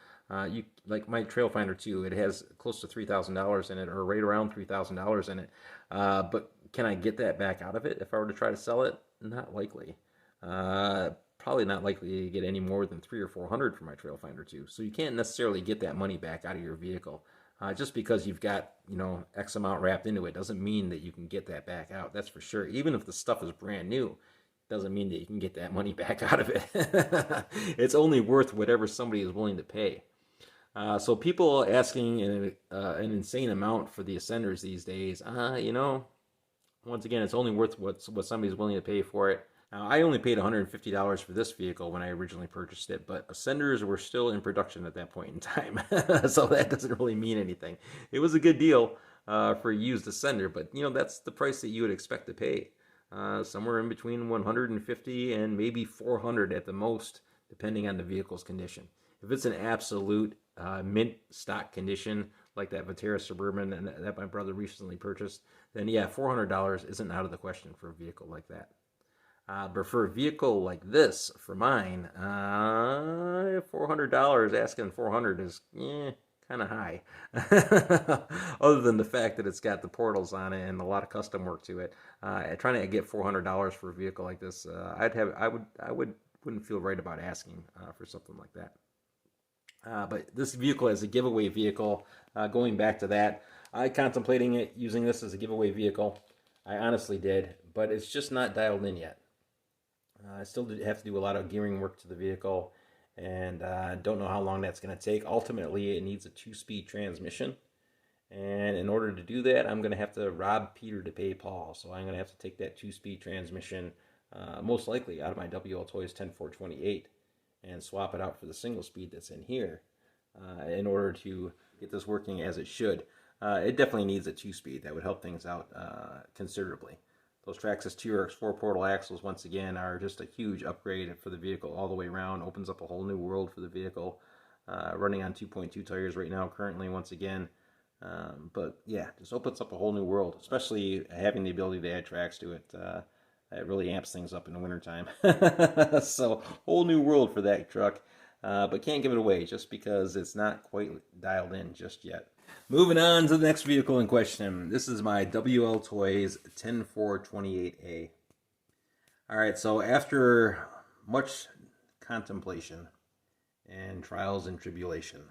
You like my Trailfinder 2, it has close to $3,000 in it, or right around $3,000 in it. But can I get that back out of it if I were to try to sell it? Not likely. Probably not likely to get any more than $300 or $400 for my Trailfinder 2. So you can't necessarily get that money back out of your vehicle. Just because you've got, X amount wrapped into it doesn't mean that you can get that back out. That's for sure. Even if the stuff is brand new, doesn't mean that you can get that money back out of it. It's only worth whatever somebody is willing to pay. So people asking an insane amount for the Ascenders these days, once again, it's only worth what somebody's willing to pay for it. Now, I only paid $150 for this vehicle when I originally purchased it, but Ascenders were still in production at that point in time, so that doesn't really mean anything. It was a good deal for a used Ascender, but that's the price that you would expect to pay. Somewhere in between $150 and maybe $400 at the most, depending on the vehicle's condition. If it's an absolute mint stock condition, like that Vatera Suburban that my brother recently purchased, then yeah, $400 isn't out of the question for a vehicle like that. But for a vehicle like this, for mine, $400, asking $400 is kind of high. Other than the fact that it's got the portals on it and a lot of custom work to it, trying to get $400 for a vehicle like this, I wouldn't feel right about asking for something like that. But this vehicle is a giveaway vehicle. Going back to that, I contemplating using this as a giveaway vehicle. I honestly did, but it's just not dialed in yet. I still have to do a lot of gearing work to the vehicle, and I don't know how long that's going to take. Ultimately, it needs a 2-speed transmission, and in order to do that, I'm going to have to rob Peter to pay Paul. So I'm going to have to take that 2-speed transmission, most likely out of my WL Toys 10428, and swap it out for the single speed that's in here in order to get this working as it should. It definitely needs a 2-speed. That would help things out considerably. Those Traxxas TRX 4-portal axles, once again, are just a huge upgrade for the vehicle all the way around. Opens up a whole new world for the vehicle. Running on 2.2 tires right now currently, once again. But yeah, just opens up a whole new world, especially having the ability to add tracks to it. It really amps things up in the wintertime. So, whole new world for that truck. But can't give it away just because it's not quite dialed in just yet. Moving on to the next vehicle in question. This is my WL Toys 10428A. Alright, so after much contemplation and trials and tribulation.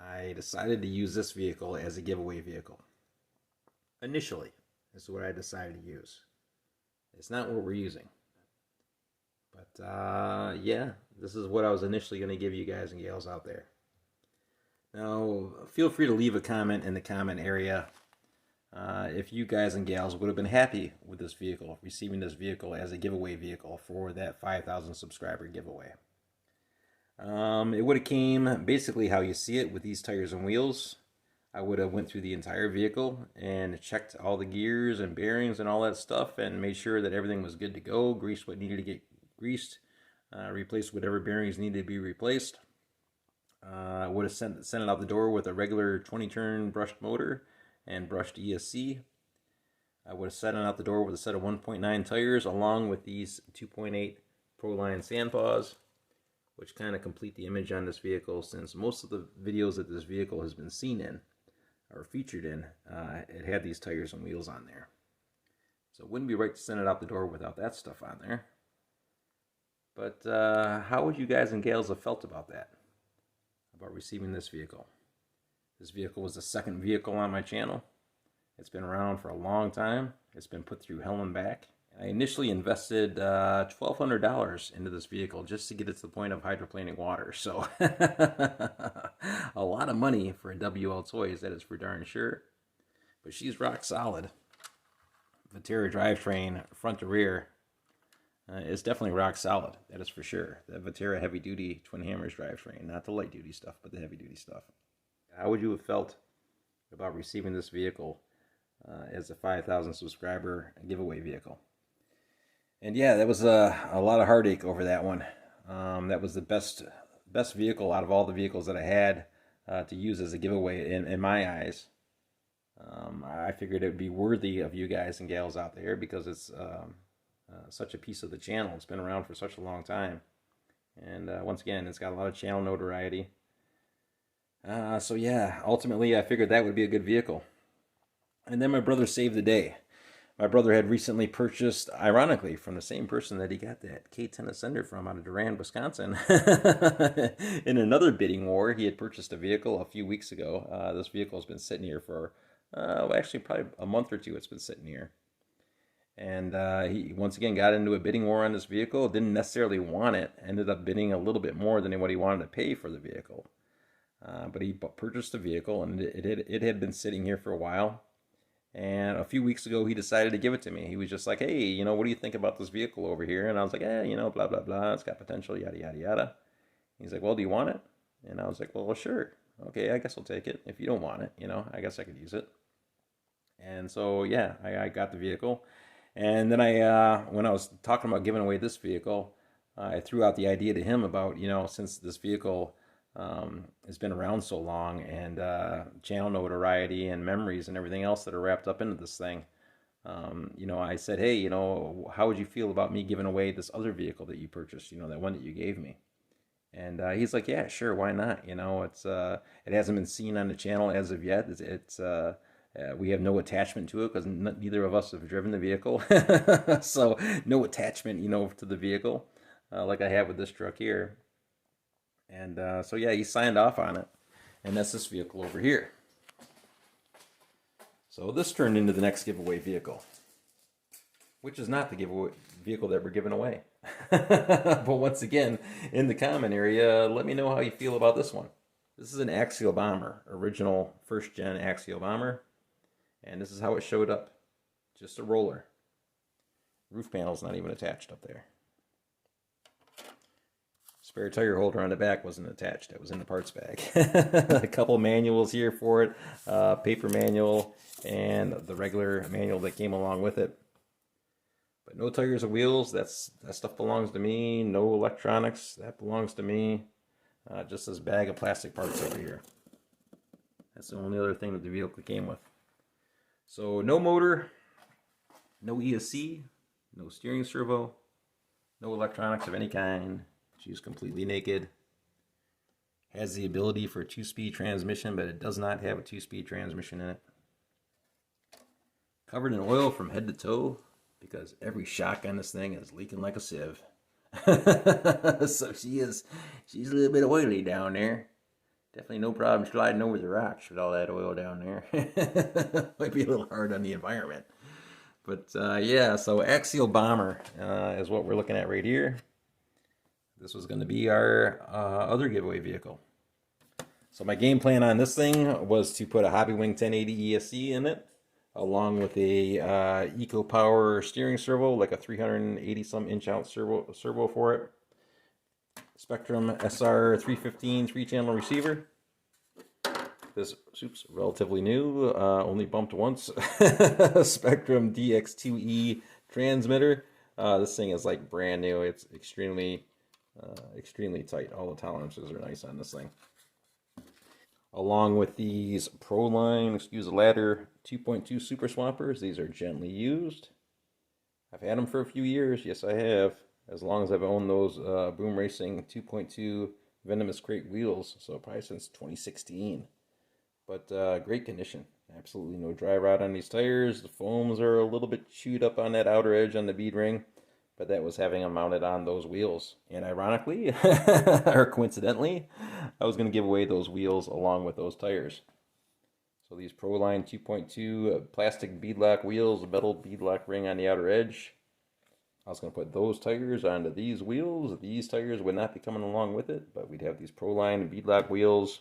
I decided to use this vehicle as a giveaway vehicle. Initially, this is what I decided to use. It's not what we're using. But yeah, this is what I was initially going to give you guys and gals out there. Now, feel free to leave a comment in the comment area if you guys and gals would have been happy with this vehicle, receiving this vehicle as a giveaway vehicle for that 5,000 subscriber giveaway. It would have came basically how you see it with these tires and wheels. I would have went through the entire vehicle and checked all the gears and bearings and all that stuff and made sure that everything was good to go, greased what needed to get greased, replaced whatever bearings needed to be replaced. I would have sent it out the door with a regular 20-turn brushed motor and brushed ESC. I would have sent it out the door with a set of 1.9 tires along with these 2.8 Proline Sandpaws, which kind of complete the image on this vehicle, since most of the videos that this vehicle has been seen in or featured in, it had these tires and wheels on there. So it wouldn't be right to send it out the door without that stuff on there. But how would you guys and gals have felt about that? About receiving this vehicle? This vehicle was the second vehicle on my channel. It's been around for a long time. It's been put through hell and back. I initially invested $1,200 into this vehicle just to get it to the point of hydroplaning water. So a lot of money for a WL Toys, that is for darn sure. But she's rock solid. Viterra drivetrain, front to rear, is definitely rock solid. That is for sure. That Viterra heavy duty twin hammers drivetrain, not the light duty stuff, but the heavy duty stuff. How would you have felt about receiving this vehicle as a 5,000 subscriber giveaway vehicle? And yeah, that was a lot of heartache over that one. That was the best vehicle out of all the vehicles that I had to use as a giveaway in my eyes. I figured it would be worthy of you guys and gals out there because it's such a piece of the channel. It's been around for such a long time. And once again, it's got a lot of channel notoriety. So yeah, ultimately I figured that would be a good vehicle. And then my brother saved the day. My brother had recently purchased, ironically, from the same person that he got that K10 Ascender from out of Durand, Wisconsin. In another bidding war, he had purchased a vehicle a few weeks ago. This vehicle has been sitting here for, actually probably a month or two it's been sitting here. And he once again got into a bidding war on this vehicle. Didn't necessarily want it. Ended up bidding a little bit more than what he wanted to pay for the vehicle. But he purchased the vehicle, and it had been sitting here for a while. And a few weeks ago, he decided to give it to me. He was just like, hey, you know, what do you think about this vehicle over here? And I was like, you know, blah, blah, blah. It's got potential, yada, yada, yada. He's like, well, do you want it? And I was like, well, sure. Okay, I guess I'll take it. If you don't want it, you know, I guess I could use it. And so, yeah, I got the vehicle. And then when I was talking about giving away this vehicle, I threw out the idea to him about, you know, since this vehicle has been around so long, and channel notoriety and memories and everything else that are wrapped up into this thing, you know, I said, hey, you know, how would you feel about me giving away this other vehicle that you purchased, you know, that one that you gave me? And he's like, yeah, sure, why not? You know, it's it hasn't been seen on the channel as of yet. We have no attachment to it because neither of us have driven the vehicle. So no attachment, you know, to the vehicle like I have with this truck here. And so yeah, he signed off on it. And that's this vehicle over here. So this turned into the next giveaway vehicle, which is not the giveaway vehicle that we're giving away. But once again, in the comment area, let me know how you feel about this one. This is an Axial Bomber, original first gen Axial Bomber. And this is how it showed up. Just a roller. Roof panel's not even attached up there. Spare tire holder on the back wasn't attached. It was in the parts bag. A couple manuals here for it. Paper manual and the regular manual that came along with it. But no tires or wheels. That stuff belongs to me. No electronics. That belongs to me. Just this bag of plastic parts over here. That's the only other thing that the vehicle came with. So no motor, no ESC, no steering servo, no electronics of any kind. She's completely naked. Has the ability for a 2-speed transmission, but it does not have a 2-speed transmission in it. Covered in oil from head to toe, because every shock on this thing is leaking like a sieve. So she's a little bit oily down there. Definitely no problem sliding over the rocks with all that oil down there. Might be a little hard on the environment. But yeah, so Axial Bomber is what we're looking at right here. This was going to be our other giveaway vehicle. So my game plan on this thing was to put a Hobbywing 1080 ESC in it, along with a Eco Power steering servo, like a 380 some inch out servo for it. Spectrum SR 315 3-channel receiver. This soup's relatively new, only bumped once. Spectrum DX2E transmitter. This thing is like brand new. It's extremely tight. All the tolerances are nice on this thing. Along with these Proline, excuse the ladder, 2.2 Super Swampers. These are gently used. I've had them for a few years. Yes, I have. As long as I've owned those Boom Racing 2.2 Venomous Crate wheels. So probably since 2016. But great condition. Absolutely no dry rot on these tires. The foams are a little bit chewed up on that outer edge on the bead ring, but that was having them mounted on those wheels. And ironically, or coincidentally, I was going to give away those wheels along with those tires. So these Proline 2.2 plastic beadlock wheels, metal beadlock ring on the outer edge. I was going to put those tires onto these wheels. These tires would not be coming along with it, but we'd have these Proline beadlock wheels.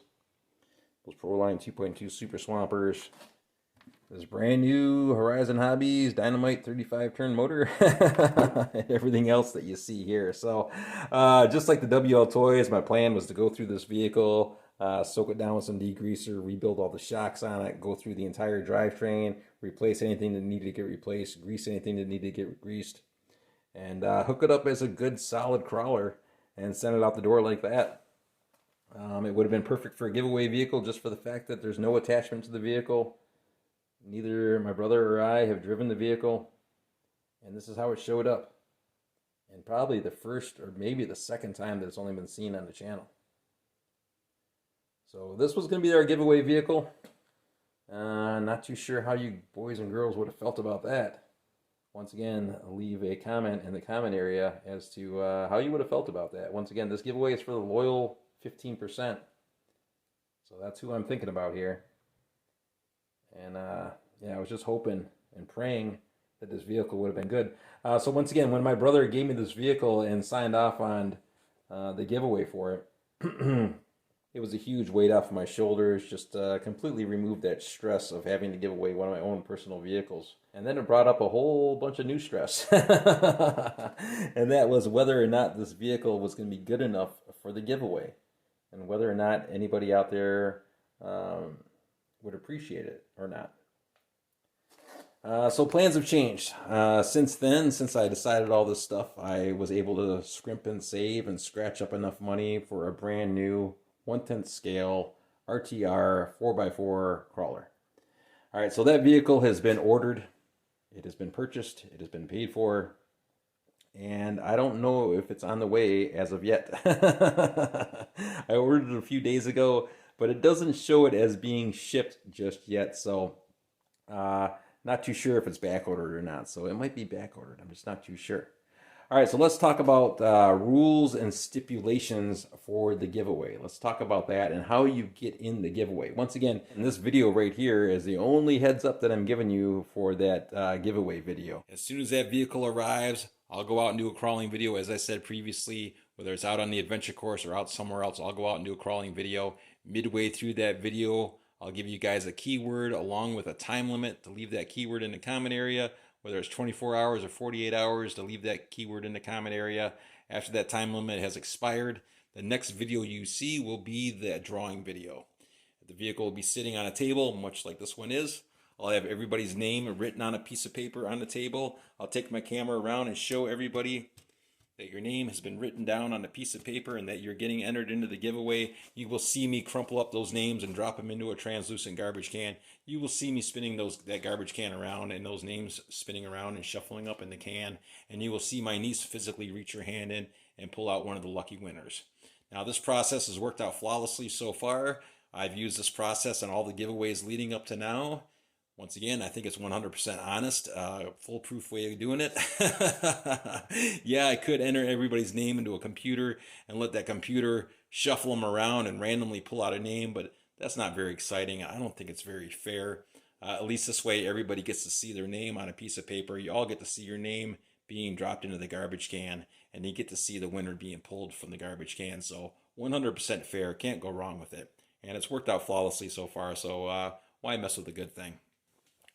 Those Proline 2.2 Super Swampers. This brand new Horizon Hobbies Dynamite 35 turn motor. And everything else that you see here. So just like the WL Toys, my plan was to go through this vehicle, soak it down with some degreaser, rebuild all the shocks on it, go through the entire drivetrain, replace anything that needed to get replaced, grease anything that needed to get greased, and hook it up as a good solid crawler and send it out the door like that. It would have been perfect for a giveaway vehicle just for the fact that there's no attachment to the vehicle. Neither my brother or I have driven the vehicle, and this is how it showed up. And probably the first or maybe the second time that it's only been seen on the channel. So this was going to be our giveaway vehicle. Not too sure how you boys and girls would have felt about that. Once again, leave a comment in the comment area as to how you would have felt about that. Once again, this giveaway is for the loyal 15%. So that's who I'm thinking about here. And yeah, I was just hoping and praying that this vehicle would have been good. So once again, when my brother gave me this vehicle and signed off on the giveaway for it, it was a huge weight off of my shoulders. Just completely removed that stress of having to give away one of my own personal vehicles. And then it brought up a whole bunch of new stress. And that was whether or not this vehicle was going to be good enough for the giveaway. And whether or not anybody out there would appreciate it or not. So plans have changed. Since then, since I decided all this stuff, I was able to scrimp and save and scratch up enough money for a brand new 1/10 scale RTR 4x4 crawler. All right, so that vehicle has been ordered. It has been purchased. It has been paid for. And I don't know if it's on the way as of yet. I ordered it a few days ago, but it doesn't show it as being shipped just yet. So not too sure if it's back ordered or not. So it might be back ordered. I'm just not too sure. All right, so let's talk about rules and stipulations for the giveaway. Let's talk about that and how you get in the giveaway. Once again, in this video right here is the only heads up that I'm giving you for that giveaway video. As soon as that vehicle arrives, I'll go out and do a crawling video. As I said previously, whether it's out on the adventure course or out somewhere else, I'll go out and do a crawling video. Midway through that video, I'll give you guys a keyword along with a time limit to leave that keyword in the comment area. Whether it's 24 hours or 48 hours to leave that keyword in the comment area. After that time limit has expired, the next video you see will be the drawing video. The vehicle will be sitting on a table, much like this one is. I'll have everybody's name written on a piece of paper on the table. I'll take my camera around and show everybody that your name has been written down on a piece of paper and that you're getting entered into the giveaway. You will see me crumple up those names and drop them into a translucent garbage can. You will see me spinning that garbage can around and those names spinning around and shuffling up in the can. And you will see my niece physically reach her hand in and pull out one of the lucky winners. Now this process has worked out flawlessly so far. I've used this process on all the giveaways leading up to now. Once again, I think it's 100% honest, foolproof way of doing it. Yeah, I could enter everybody's name into a computer and let that computer shuffle them around and randomly pull out a name, but that's not very exciting. I don't think it's very fair. At least this way, everybody gets to see their name on a piece of paper. You all get to see your name being dropped into the garbage can, and you get to see the winner being pulled from the garbage can. So 100% fair, can't go wrong with it. And it's worked out flawlessly so far, so why mess with a good thing?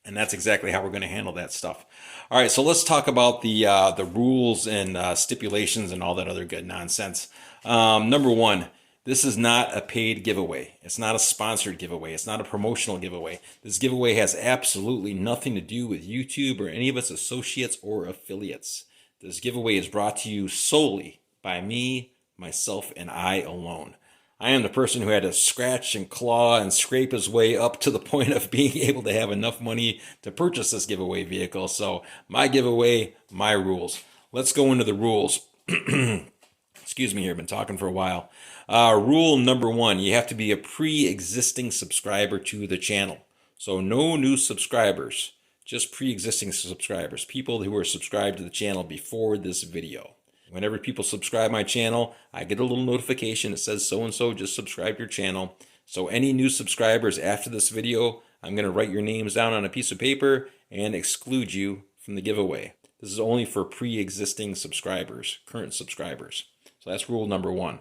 And that's exactly how we're going to handle that stuff. All right, so let's talk about the rules and stipulations and all that other good nonsense. Number one, this is not a paid giveaway. It's not a sponsored giveaway. It's not a promotional giveaway. This giveaway has absolutely nothing to do with YouTube or any of its associates or affiliates. This giveaway is brought to you solely by me, myself, and I alone. I am the person who had to scratch and claw and scrape his way up to the point of being able to have enough money to purchase this giveaway vehicle. So my giveaway, my rules. Let's go into the rules. Excuse me here, I've been talking for a while. Rule number one, you have to be a pre-existing subscriber to the channel. So no new subscribers, just pre-existing subscribers, people who are subscribed to the channel before this video. Whenever people subscribe my channel, I get a little notification that says so-and-so just subscribed your channel. So any new subscribers after this video, I'm going to write your names down on a piece of paper and exclude you from the giveaway. This is only for pre-existing subscribers, current subscribers. So that's rule number one.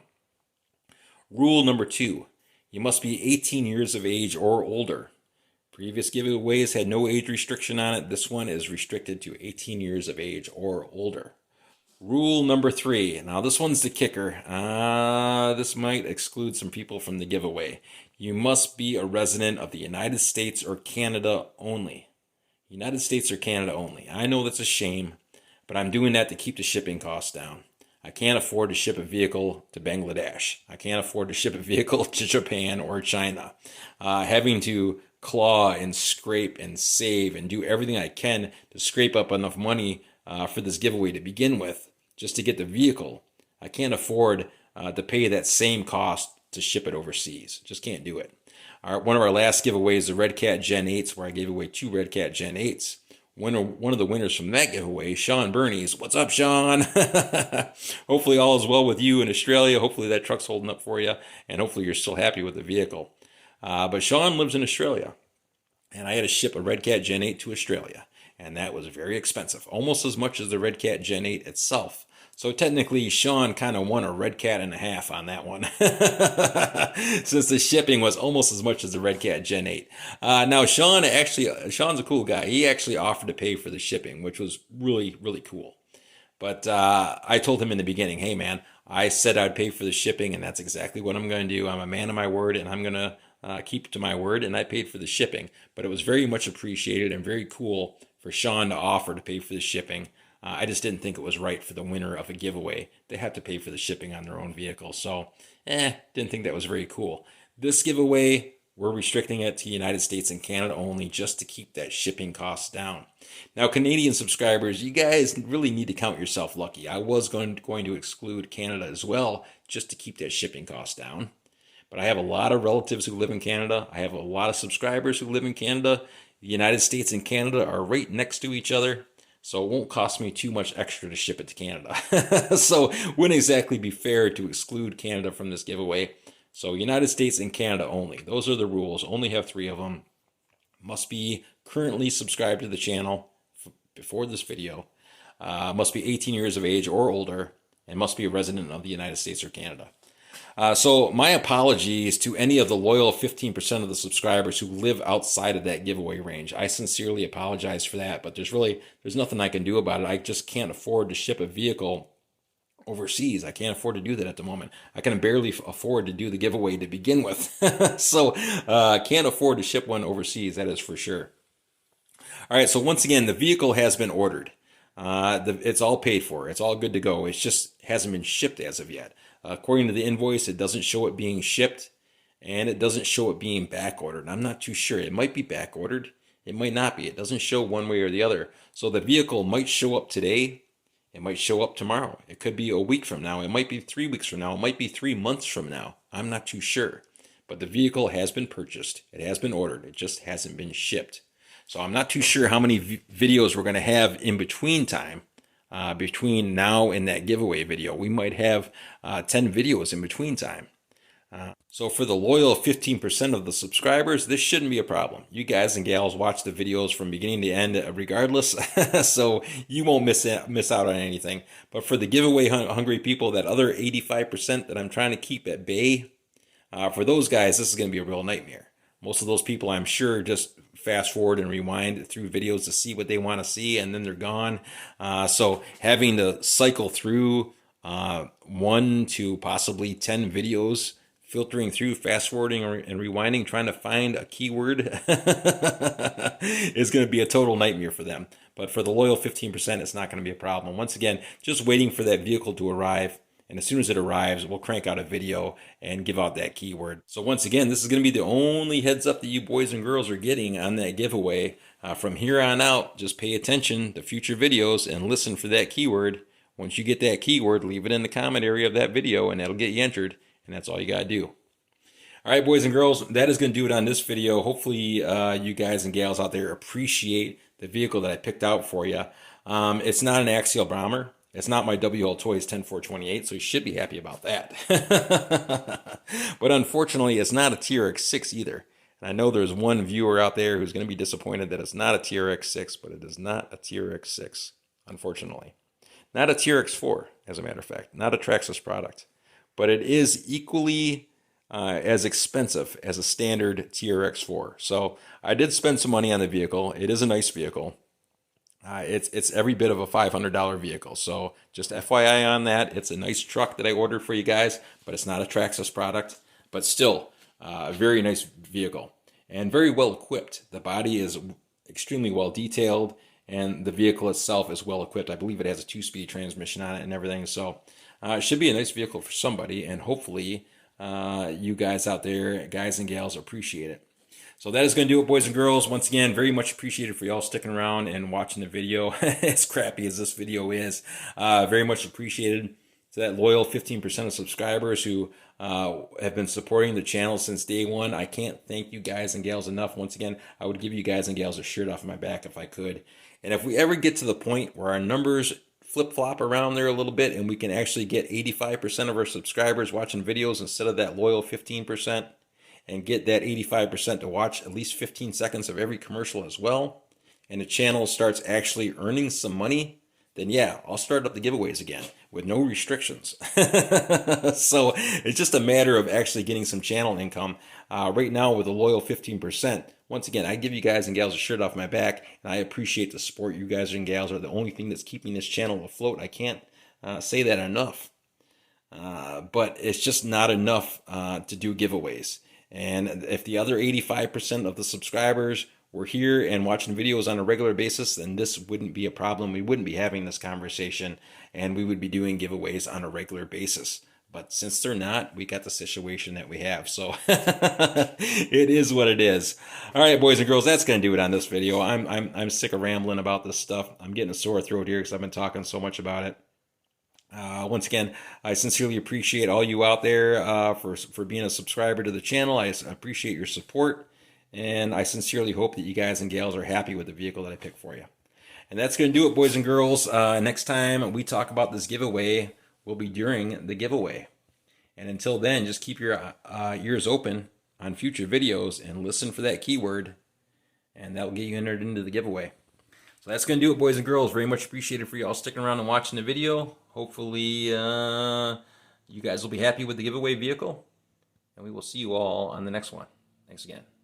Rule number two, you must be 18 years of age or older. Previous giveaways had no age restriction on it. This one is restricted to 18 years of age or older. Rule number three. Now this one's the kicker. This might exclude some people from the giveaway. You must be a resident of the United States or Canada only. United States or Canada only. I know that's a shame, but I'm doing that to keep the shipping costs down. I can't afford to ship a vehicle to Bangladesh. I can't afford to ship a vehicle to Japan or China. Having to claw and scrape and save and do everything I can to scrape up enough money for this giveaway to begin with, just to get the vehicle. I can't afford to pay that same cost to ship it overseas. Just can't do it. One of our last giveaways, the Red Cat Gen 8s, where I gave away 2 Red Cat Gen 8s. One of the winners from that giveaway, Sean Bernies. What's up, Sean? Hopefully all is well with you in Australia. Hopefully that truck's holding up for you, and hopefully you're still happy with the vehicle. But Sean lives in Australia, and I had to ship a Red Cat Gen 8 to Australia. And that was very expensive, almost as much as the Red Cat Gen 8 itself. So technically, Sean kind of won a Red Cat and a half on that one, since the shipping was almost as much as the Red Cat Gen 8. Now, Sean's a cool guy. He actually offered to pay for the shipping, which was really, really cool. But I told him in the beginning, hey, man, I said I'd pay for the shipping, and that's exactly what I'm going to do. I'm a man of my word, and I'm going to keep to my word, and I paid for the shipping. But it was very much appreciated and very cool for Sean to offer to pay for the shipping. I just didn't think it was right for the winner of a giveaway. They have to pay for the shipping on their own vehicle. So, didn't think that was very cool. This giveaway, we're restricting it to United States and Canada only, just to keep that shipping costs down. Now, Canadian subscribers, you guys really need to count yourself lucky. I was going to exclude Canada as well, just to keep that shipping cost down. But I have a lot of relatives who live in Canada. I have a lot of subscribers who live in Canada. The United States and Canada are right next to each other, so it won't cost me too much extra to ship it to Canada. So it wouldn't exactly be fair to exclude Canada from this giveaway. So United States and Canada only. Those are the rules. Only have 3 of them. Must be currently subscribed to the channel before this video. Must be 18 years of age or older, and must be a resident of the United States or Canada. So my apologies to any of the loyal 15% of the subscribers who live outside of that giveaway range. I sincerely apologize for that, but there's nothing I can do about it. I just can't afford to ship a vehicle overseas. I can't afford to do that at the moment. I can barely afford to do the giveaway to begin with. So I can't afford to ship one overseas, that is for sure. All right, so once again, the vehicle has been ordered. It's all paid for. It's all good to go. It just hasn't been shipped as of yet. According to the invoice, it doesn't show it being shipped, and it doesn't show it being back ordered. I'm not too sure. It might be back ordered. It might not be. It doesn't show one way or the other. So the vehicle might show up today. It might show up tomorrow. It could be a week from now. It might be 3 weeks from now. It might be 3 months from now. I'm not too sure. But the vehicle has been purchased. It has been ordered. It just hasn't been shipped. So I'm not too sure how many videos we're going to have in between time, between now and that giveaway video. We might have 10 videos in between time. So for the loyal 15% of the subscribers, this shouldn't be a problem. You guys and gals watch the videos from beginning to end regardless, so you won't miss out on anything. But for the giveaway hungry people, that other 85% that I'm trying to keep at bay, for those guys, this is going to be a real nightmare. Most of those people, I'm sure, just fast forward and rewind through videos to see what they want to see, and then they're gone. So having to cycle through 1 to possibly 10 videos, filtering through, fast forwarding and rewinding, trying to find a keyword is going to be a total nightmare for them. But for the loyal 15%, it's not going to be a problem. Once again, just waiting for that vehicle to arrive. And as soon as it arrives, we'll crank out a video and give out that keyword. So once again, this is going to be the only heads up that you boys and girls are getting on that giveaway. From here on out, just pay attention to future videos and listen for that keyword. Once you get that keyword, leave it in the comment area of that video and that'll get you entered. And that's all you got to do. All right, boys and girls, that is going to do it on this video. Hopefully you guys and gals out there appreciate the vehicle that I picked out for you. It's not an axial bomber. It's not my WL Toys 10428, so you should be happy about that. But unfortunately, it's not a TRX6 either. And I know there's one viewer out there who's going to be disappointed that it's not a TRX6, but it is not a TRX6, unfortunately. Not a TRX4, as a matter of fact. Not a Traxxas product. But it is equally as expensive as a standard TRX4. So I did spend some money on the vehicle. It is a nice vehicle. It's every bit of a $500 vehicle. So just FYI on that. It's a nice truck that I ordered for you guys, but it's not a Traxxas product. But still, a very nice vehicle and very well equipped. The body is extremely well detailed, and the vehicle itself is well equipped. I believe it has a 2-speed transmission on it and everything. So it should be a nice vehicle for somebody, and hopefully you guys out there, guys and gals, appreciate it. So that is going to do it, boys and girls. Once again, very much appreciated for y'all sticking around and watching the video. As crappy as this video is, very much appreciated to that loyal 15% of subscribers who have been supporting the channel since day one. I can't thank you guys and gals enough. Once again, I would give you guys and gals a shirt off my back if I could. And if we ever get to the point where our numbers flip-flop around there a little bit and we can actually get 85% of our subscribers watching videos instead of that loyal 15%, and get that 85% to watch at least 15 seconds of every commercial as well, and the channel starts actually earning some money, then yeah, I'll start up the giveaways again with no restrictions. So it's just a matter of actually getting some channel income. Right now with a loyal 15%, once again, I give you guys and gals a shirt off my back, and I appreciate the support. You guys and gals are the only thing that's keeping this channel afloat. I can't say that enough. But it's just not enough to do giveaways. And if the other 85% of the subscribers were here and watching videos on a regular basis, then this wouldn't be a problem. We wouldn't be having this conversation, and we would be doing giveaways on a regular basis. But since they're not, we got the situation that we have. So it is what it is. All right, boys and girls, that's going to do it on this video. I'm sick of rambling about this stuff. I'm getting a sore throat here because I've been talking so much about it. Once again, I sincerely appreciate all you out there for being a subscriber to the channel. I appreciate your support, and I sincerely hope that you guys and gals are happy with the vehicle that I picked for you. And that's going to do it, boys and girls. Next time we talk about this giveaway will be during the giveaway. And until then, just keep your ears open on future videos and listen for that keyword, and that will get you entered into the giveaway. So that's going to do it, boys and girls. Very much appreciated for you all sticking around and watching the video. Hopefully you guys will be happy with the giveaway vehicle, and we will see you all on the next one. Thanks again.